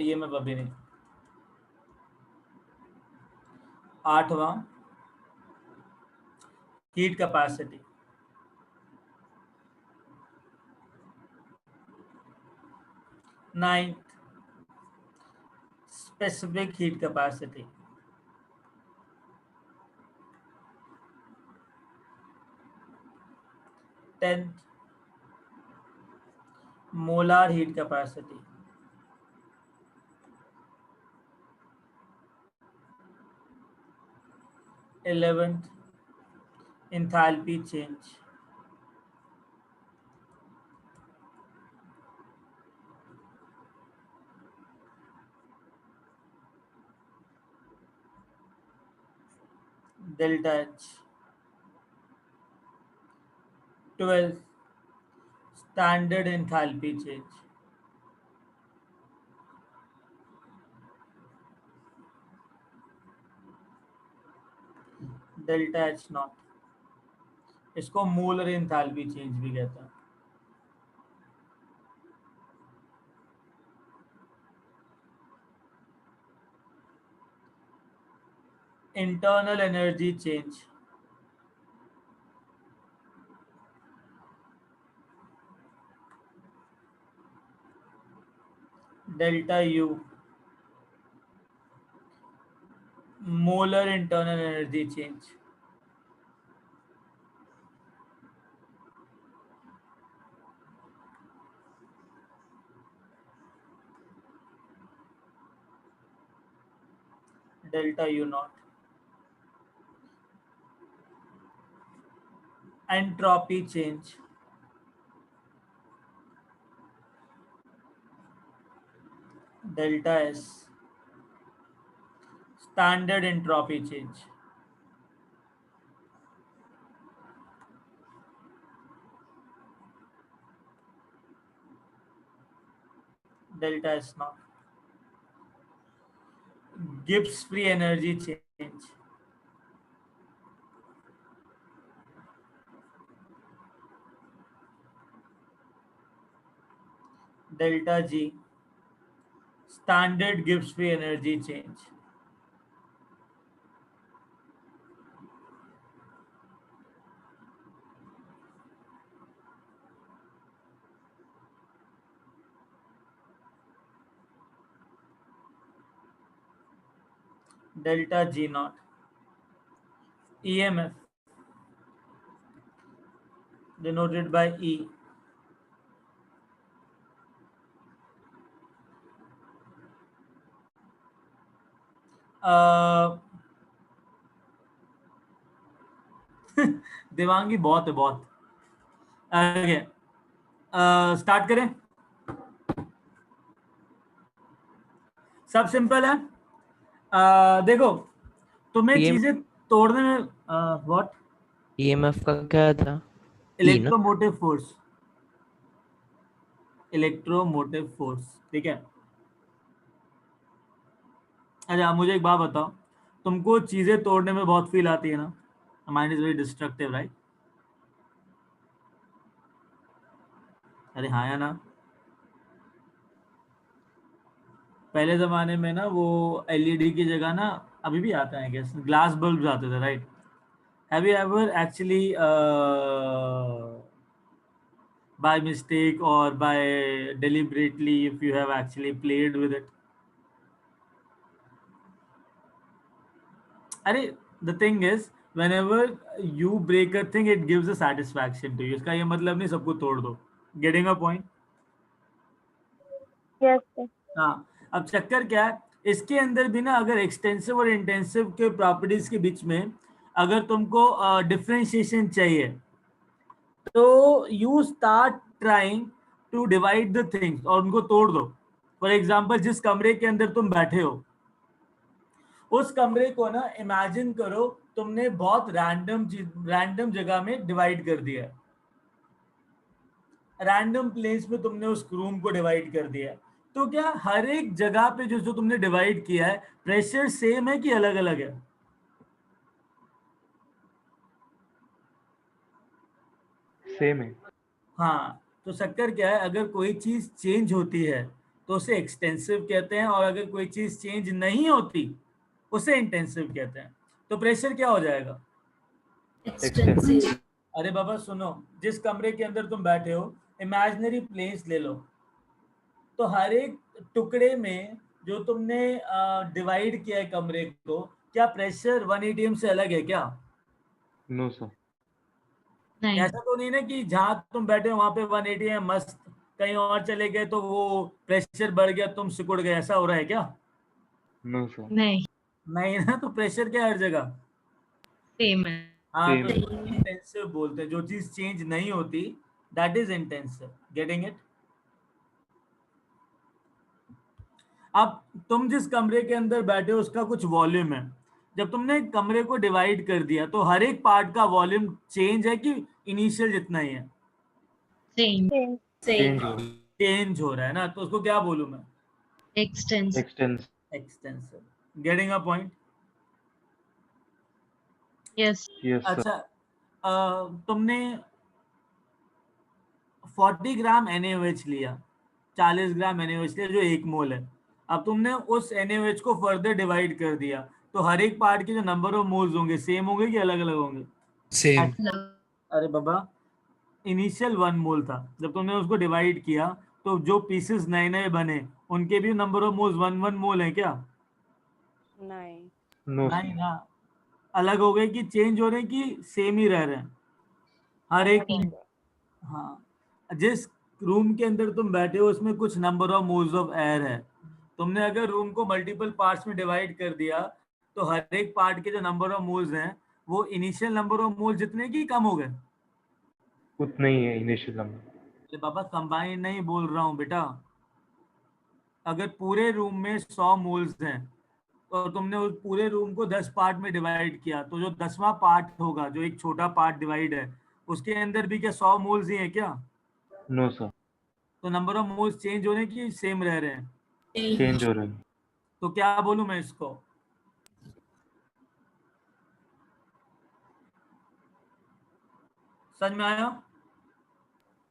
EMF अभी नहीं, आठवां heat capacity, ninth specific heat capacity, 10th molar heat capacity, 11th enthalpy change, 12th 12th standard enthalpy change, 0, इसको मोलर एंथैल्पी चेंज भी कहता है। Internal energy change, delta U molar internal energy change, delta U not. Entropy change, delta S standard entropy change, delta S not, Gibbs free energy change, delta G standard Gibbs free energy change, delta G not, EMF denoted by E, दिमागी बहुत है बहुत। आगे start करें। सब simple है। देखो तुम्हें EM चीजें तोड़ने में व्हाट EMF का क्या था? E ना? इलेक्ट्रोमोटिव फोर्स, इलेक्ट्रोमोटिव फोर्स, ठीक है। अच्छा मुझे एक बात बताओ, तुमको चीजें तोड़ने में बहुत फील आती है ना? Mind is very destructive right? अरे हाँ या ना? पहले जमाने में ना वो LED की जगह ना, अभी भी आता है गैस, ग्लास बल्ब आते थे right? Have you ever actually by mistake or by deliberately, if you have actually played with it? अरे the thing is whenever you break a thing it gives a satisfaction to you, इसका ये मतलब नहीं सबको तोड़ दो, getting a point? Yes, sir. हाँ, अब चक्कर क्या है इसके अंदर भी ना, अगर एक्सटेंसिव और इंटेंसिव के प्रॉपर्टीज के बीच में अगर तुमको डिफरेंशिएशन चाहिए तो you start trying to divide the things और उनको तोड़ दो। फॉर एग्जाम्पल जिस कमरे के अंदर तुम बैठे हो उस कमरे को ना इमेजिन करो तुमने बहुत रैंडम जगह में डिवाइड कर दिया, रैंडम प्लेस में तुमने उस रूम को डिवाइड कर दिया। तो क्या हर एक जगह पे जो जो तुमने डिवाइड किया है प्रेशर सेम है कि अलग अलग है? सेम है। हाँ, तो चक्कर क्या है, अगर कोई चीज चेंज होती है तो उसे एक्सटेंसिव कहते हैं और अगर कोई चीज चेंज नहीं होती उसे इंटेंसिव कहते हैं। तो प्रेशर क्या हो जाएगा? Extensive. अरे बाबा सुनो, जिस कमरे के अंदर तुम बैठे हो इमेजिनरी प्लेस ले लो, तो हर एक टुकड़े में जो तुमने डिवाइड किया है कमरे को, क्या प्रेशर 1 atm से अलग है क्या? No sir. नहीं. ऐसा तो नहीं ना कि जहां तुम बैठे हो वहां पे 1 atm मस्त, कहीं और चले गए तो वो प्रेशर बढ़ गया तुम सिकुड़ गए, ऐसा हो रहा है क्या? No sir. नहीं. नहीं ना, तो प्रेशर क्या हर जगह? Same है. हाँ, तो Same. इंटेंसिव बोलते हैं, जो चीज चेंज नहीं होती that is intensive, getting it? अब तुम जिस कमरे के अंदर बैठे हो उसका कुछ वॉल्यूम है, जब तुमने कमरे को डिवाइड कर दिया तो हर एक पार्ट का वॉल्यूम चेंज है कि इनिशियल जितना ही है? Same. Change Same. हो। चेंज हो रहा है ना, तो उसको क्या बोलूं मैं? Extensive. Expanse. Extensive, getting a point? Yes. Yes sir. अच्छा तुमने 40 ग्राम NaOH लिया, 40 ग्राम NaOH लिया जो 1 मोल है। अब तुमने उस NaOH को फर्दर डिवाइड कर दिया तो हर एक पार्ट के जो नंबर ऑफ मोल्स होंगे सेम होंगे कि अलग अलग होंगे? सेम। अरे बाबा, इनिशियल 1 मोल था, जब तुमने उसको डिवाइड किया तो जो पीसेस नए नए बने उनके भी नंबर ऑफ मोल्स 1 मोल है क्या? नहीं. नो नहीं सर। ना, अलग हो गए कि चेंज हो रहे हैं कि सेम ही रह रहे हैं हर एक? अलग हो गया. हाँ, जिस रूम के अंदर तुम बैठे हो उसमें कुछ number of moles of air है, तुमने अगर रूम को मल्टीपल पार्ट्स में डिवाइड कर दिया तो हर एक पार्ट के जो नंबर ऑफ मोल्स हैं वो इनिशियल नंबर ऑफ मोल्स जितने की कम हो गए? उतना ही है इनिशियल नंबर। अरे बाबा कंबाइन नहीं बोल रहा हूँ बेटा, अगर पूरे रूम में 100 मोल्स हैं और तुमने उस पूरे रूम को 10 पार्ट में डिवाइड किया, तो जो 10वां पार्ट होगा, जो एक छोटा पार्ट डिवाइड है, उसके अंदर भी क्या 100 मोल्स ही है क्या? नो सर, तो नंबर ऑफ मोल्स चेंज होने की सेम रह रहे हैं, चेंज हो रहा है। तो क्या बोलूं मैं इसको? समझ में आया?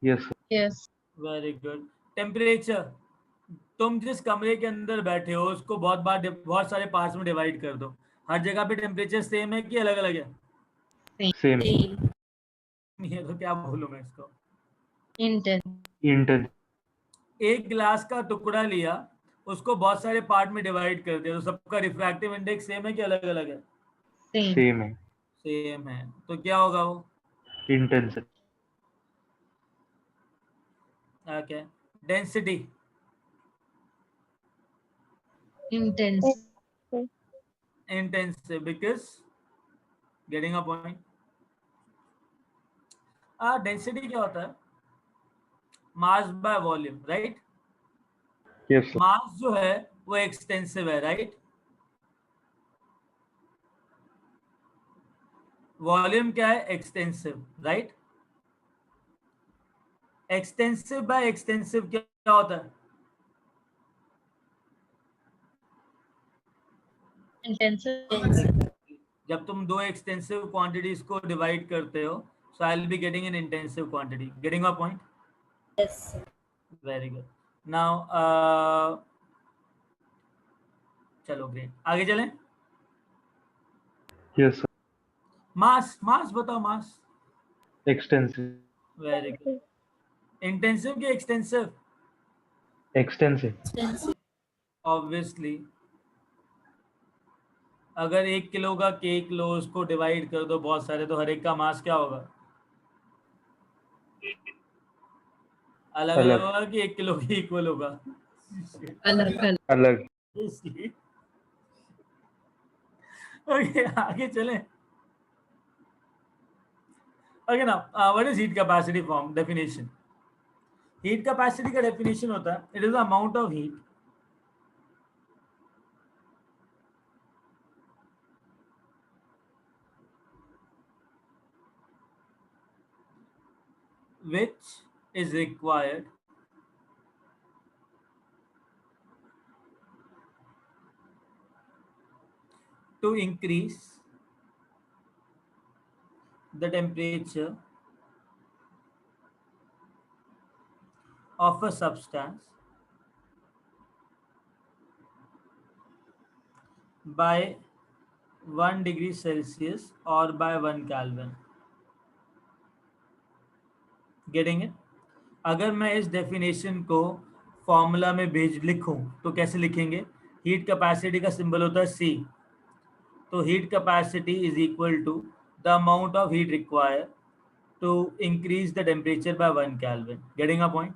Yes sir. Yes. Very good. Temperature, तुम जिस कमरे के अंदर बैठे हो उसको बहुत सारे पार्ट्स में डिवाइड कर दो, हर जगह पे टेम्परेचर सेम है कि अलग अलग है? सेम। ये तो क्या बोलूं मैं इसको? Intense. इंटेंस। एक गिलास का टुकड़ा लिया, उसको बहुत सारे पार्ट में डिवाइड कर दिया, तो सबका रिफ्रैक्टिव इंडेक्स सेम है कि अलग अलग है? Same. सेम है। सेम है, तो क्या होगा वो? Intense. Okay. Density, Intense. Intensive, because getting a point. Density क्या होता है? Mass by volume, right? Yes sir. Mass जो है वो एक्सटेंसिव है, राइट? वॉल्यूम क्या है? Extensive, right? Extensive by extensive क्या होता है? Intensive. जब तुम दो एक्सटेंसिव क्वांटिटीज को डिवाइड करते हो, so I will be getting an intensive quantity. Getting my point? Very good. Now चलो ग्रेट, आगे चलें। Yes sir. मास, मास बताओ, mass. Extensive. Very good. Intensive की एक्सटेंसिव? एक्सटेंसिव। ऑब्वियसली, अगर 1 किलो का केक लो, उसको डिवाइड कर दो बहुत सारे, तो हर एक का मास क्या होगा? अलग अलग अलग। होगा कि 1 किलो के इक्वल होगा? Color. अलग। ओके, आगे चलें। ओके ना, what is heat capacity form definition? Heat capacity का डेफिनेशन होता है, it is the amount of heat which is required to increase the temperature of a substance by 1 degree Celsius or by 1 Kelvin. Getting it? अगर मैं इस definition को formula में लिखूं तो कैसे लिखेंगे? हीट कैपेसिटी का सिंबल होता है C, तो heat capacity is equal to the amount of heat required to increase the temperature by 1 Kelvin. Getting a point?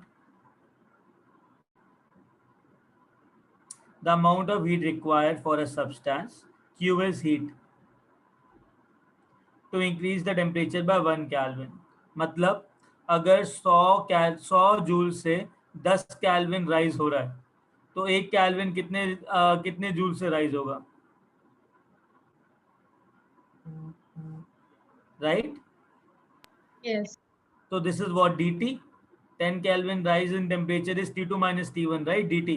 The amount of heat required for a substance, Q is heat, to increase the temperature by 1 Kelvin. मतलब अगर 100 joule से 10 kelvin rise हो रहा है, तो 1 kelvin कितने joule से rise होगा? Right? Yes. So this is what dt, 10 Kelvin rise in temperature is T2 minus T1, right? dt.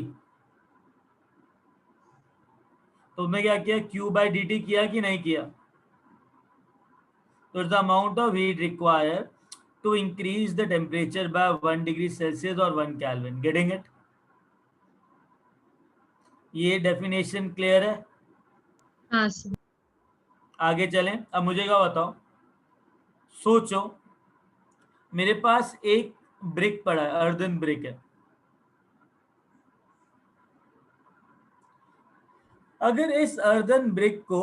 तो तुमने क्या किया? Q by dt किया कि नहीं किया? तो the amount of heat required to increase the temperature by 1 degree Celsius or 1 Kelvin. Getting it? ये डेफिनेशन क्लियर है? हाँ sir. आगे चलें। अब मुझे क्या बताओ, सोचो मेरे पास एक ब्रिक पड़ा है, अर्दन ब्रिक है। अगर इस अर्दन ब्रिक को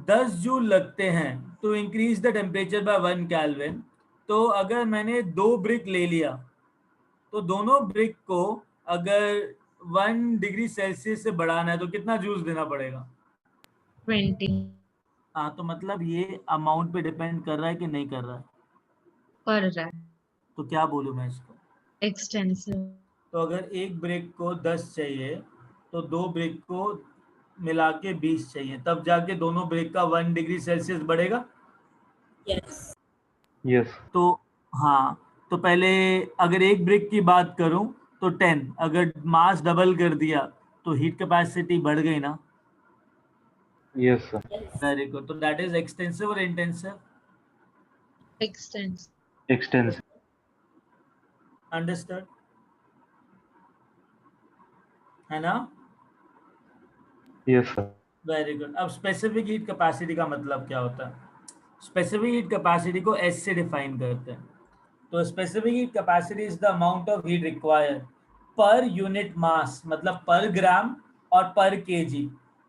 10 जूल लगते हैं तो increase the temperature by 1 kelvin, तो अगर मैंने 2 ब्रिक ले लिया तो दोनों ब्रिक को अगर 1 डिग्री सेल्सियस से बढ़ाना है तो कितना जूल्स देना पड़ेगा? 20. हाँ, तो मतलब ये अमाउंट पे डिपेंड कर रहा है कि नहीं कर रहा है? कर रहा है. तो क्या बोलूँ मैं इसको? Extensive. तो अगर एक ब्रिक को 10 चाहिए तो दो ब्रिक को मिला के 20 चाहिए, तब जाके दोनों ब्रिक का 1 डिग्री सेल्सियस बढ़ेगा। Yes. तो हाँ, तो पहले अगर एक ब्रिक की बात करूं तो 10, अगर मास डबल कर दिया तो हीट कैपेसिटी बढ़ गई ना। Yes, sir. Very good. तो दैट इज एक्सटेंसिव और इंटेंसिव? Extensive. Extensive. अंडरस्टूड है ना? Yes, sir. Very good. अब स्पेसिफिक हीट कैपेसिटी का मतलब क्या होता है? स्पेसिफिक हीट कैपेसिटी को एस से डिफाइन करते हैं। तो specific heat capacity is the amount of heat required per unit mass, मतलब पर ग्राम और per kg,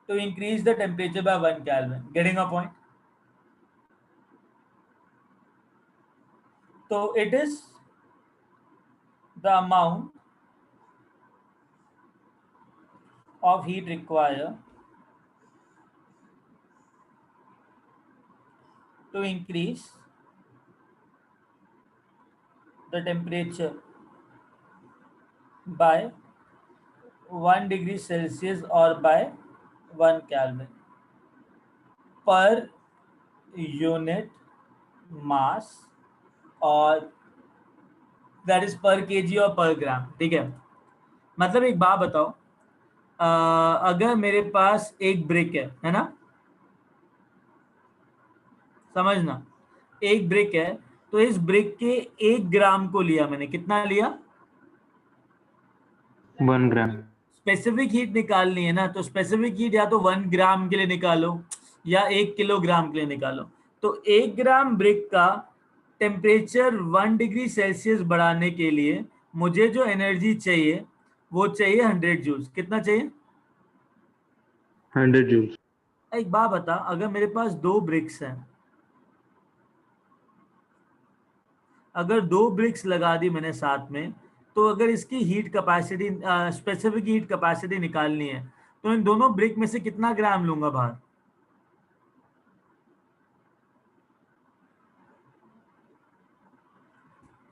to increase the temperature by 1 kelvin. Getting a point? तो it is the amount of heat required to increase the temperature by 1 degree Celsius or by 1 Kelvin per unit mass, और that is पर KG और पर ग्राम। ठीक है, मतलब एक बात बताओ, अगर मेरे पास एक ब्रिक है ना, समझना, एक ब्रिक है, तो इस ब्रिक के 1 ग्राम को लिया मैंने, कितना लिया? 1 gram. स्पेसिफिक हीट निकालनी है ना, तो स्पेसिफिक हीट या तो 1 ग्राम के लिए निकालो या 1 किलोग्राम के लिए निकालो। तो 1 ग्राम ब्रिक का टेम्परेचर 1 डिग्री सेल्सियस बढ़ाने के लिए मुझे जो एनर्जी चाहिए वो चाहिए 100 जूल्स। कितना चाहिए? 100 joules. एक बात बता, अगर मेरे पास दो ब्रिक्स हैं, अगर दो ब्रिक्स लगा दी मैंने साथ में, तो अगर इसकी heat capacity, specific heat capacity निकालनी है, तो इन दोनों ब्रिक में से कितना ग्राम लूंगा बाहर?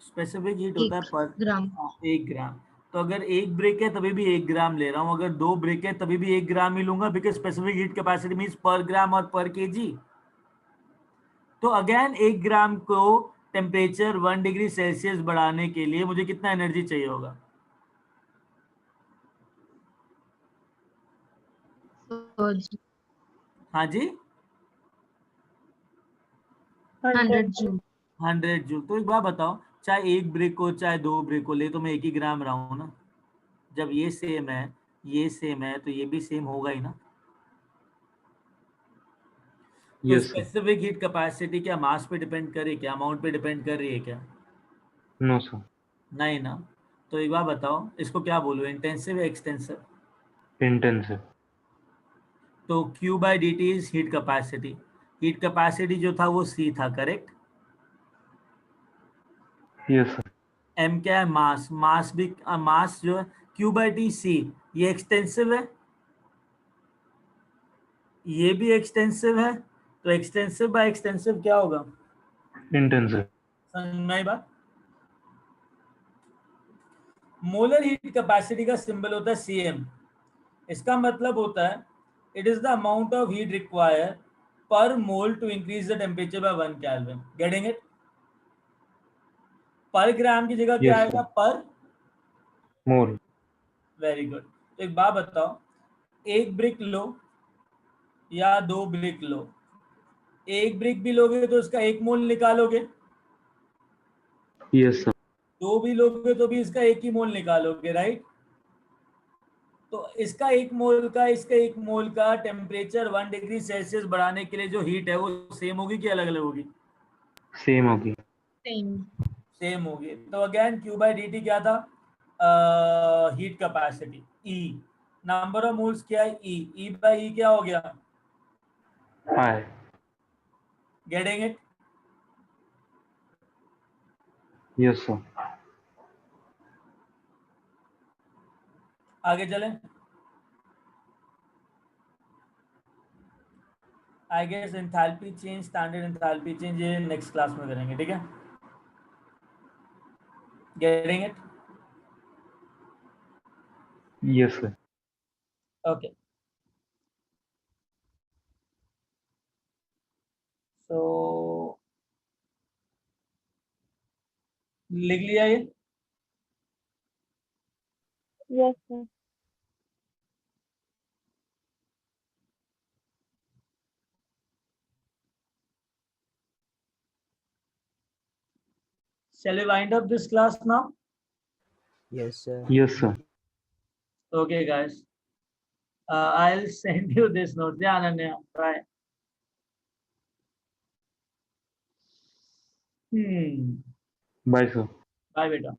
स्पेसिफिक हीट होता है 1 पर gram. 1 ग्राम। तो अगर एक ब्रिक है तभी भी 1 ग्राम ले रहा हूँ, अगर दो ब्रिक है तभी भी 1 ग्राम ही लूंगा, because specific heat capacity means पर ग्राम और पर केजी। तो अगेन 1 ग्राम को टेम्परेचर 1 डिग्री सेल्सियस बढ़ाने के लिए मुझे कितना एनर्जी चाहिए होगा? So, हाँ जी, 100 joule. 100 जूल। तो एक बात बताओ, चाहे एक ब्रिक हो चाहे दो ब्रिक हो, ले तो मैं 1 ही ग्राम रहा हूँ ना। जब ये सेम है, ये सेम है, तो ये भी सेम होगा ही ना। तो Yes, sir. Specific heat capacity क्या मास पे डिपेंड कर रही है, क्या अमाउंट पे डिपेंड कर रही है क्या? No, sir. नहीं ना। तो एक बार बताओ, इसको क्या बोलूँ, इंटेंसिव या एक्सटेंसिव? Intensive. तो Q by d T is heat capacity. Heat capacity जो था वो C था, करेक्ट? Yes, sir. M क्या है? मास। मास भी, मास जो है Q बाई टी C, ये एक्सटेंसिव है, ये भी एक्सटेंसिव है। तो एक्सटेंसिव बाय एक्सटेंसिव क्या होगा? Intensive. समझ में आई बात? मोलर हीट कैपेसिटी का सिंबल होता है Cm। इसका मतलब होता है it is the amount of heat required per mole to increase the temperature by 1 kelvin. Getting it? Per gram की जगह क्या Yes, आएगा? sir. पर। Mole. Very good. तो एक बात बताओ, एक ब्रिक लो या दो ब्रिक लो, एक ब्रिक भी लोगे तो इसका 1 मोल निकालोगे, Yes, sir. दो भी लोगे तो भी इसका 1 ही मोल निकालोगे, राइट? तो इसका 1 मोल का, इसका 1 मोल का टेम्परेचर 1 डिग्री सेल्सियस बढ़ाने के लिए जो हीट है वो सेम होगी कि अलग अलग होगी? Same होगी. Same. सेम होगी। तो again Q by d T क्या था? Heat capacity. E number of moles क्या है? E बाई E क्या हो गया? I. Getting it? Yes, sir. आगे चलें। I guess enthalpy change, standard enthalpy change, ये नेक्स्ट क्लास में करेंगे, ठीक है? Getting it? Yes, sir. Okay. So लिख लिया ये? Yes, sir. Shall we wind up this class now? Yes, sir. Yes, sir. Okay, guys. I'll send you this note. Yeah, Ananya. Bye. Bye, sir. Bye, beta.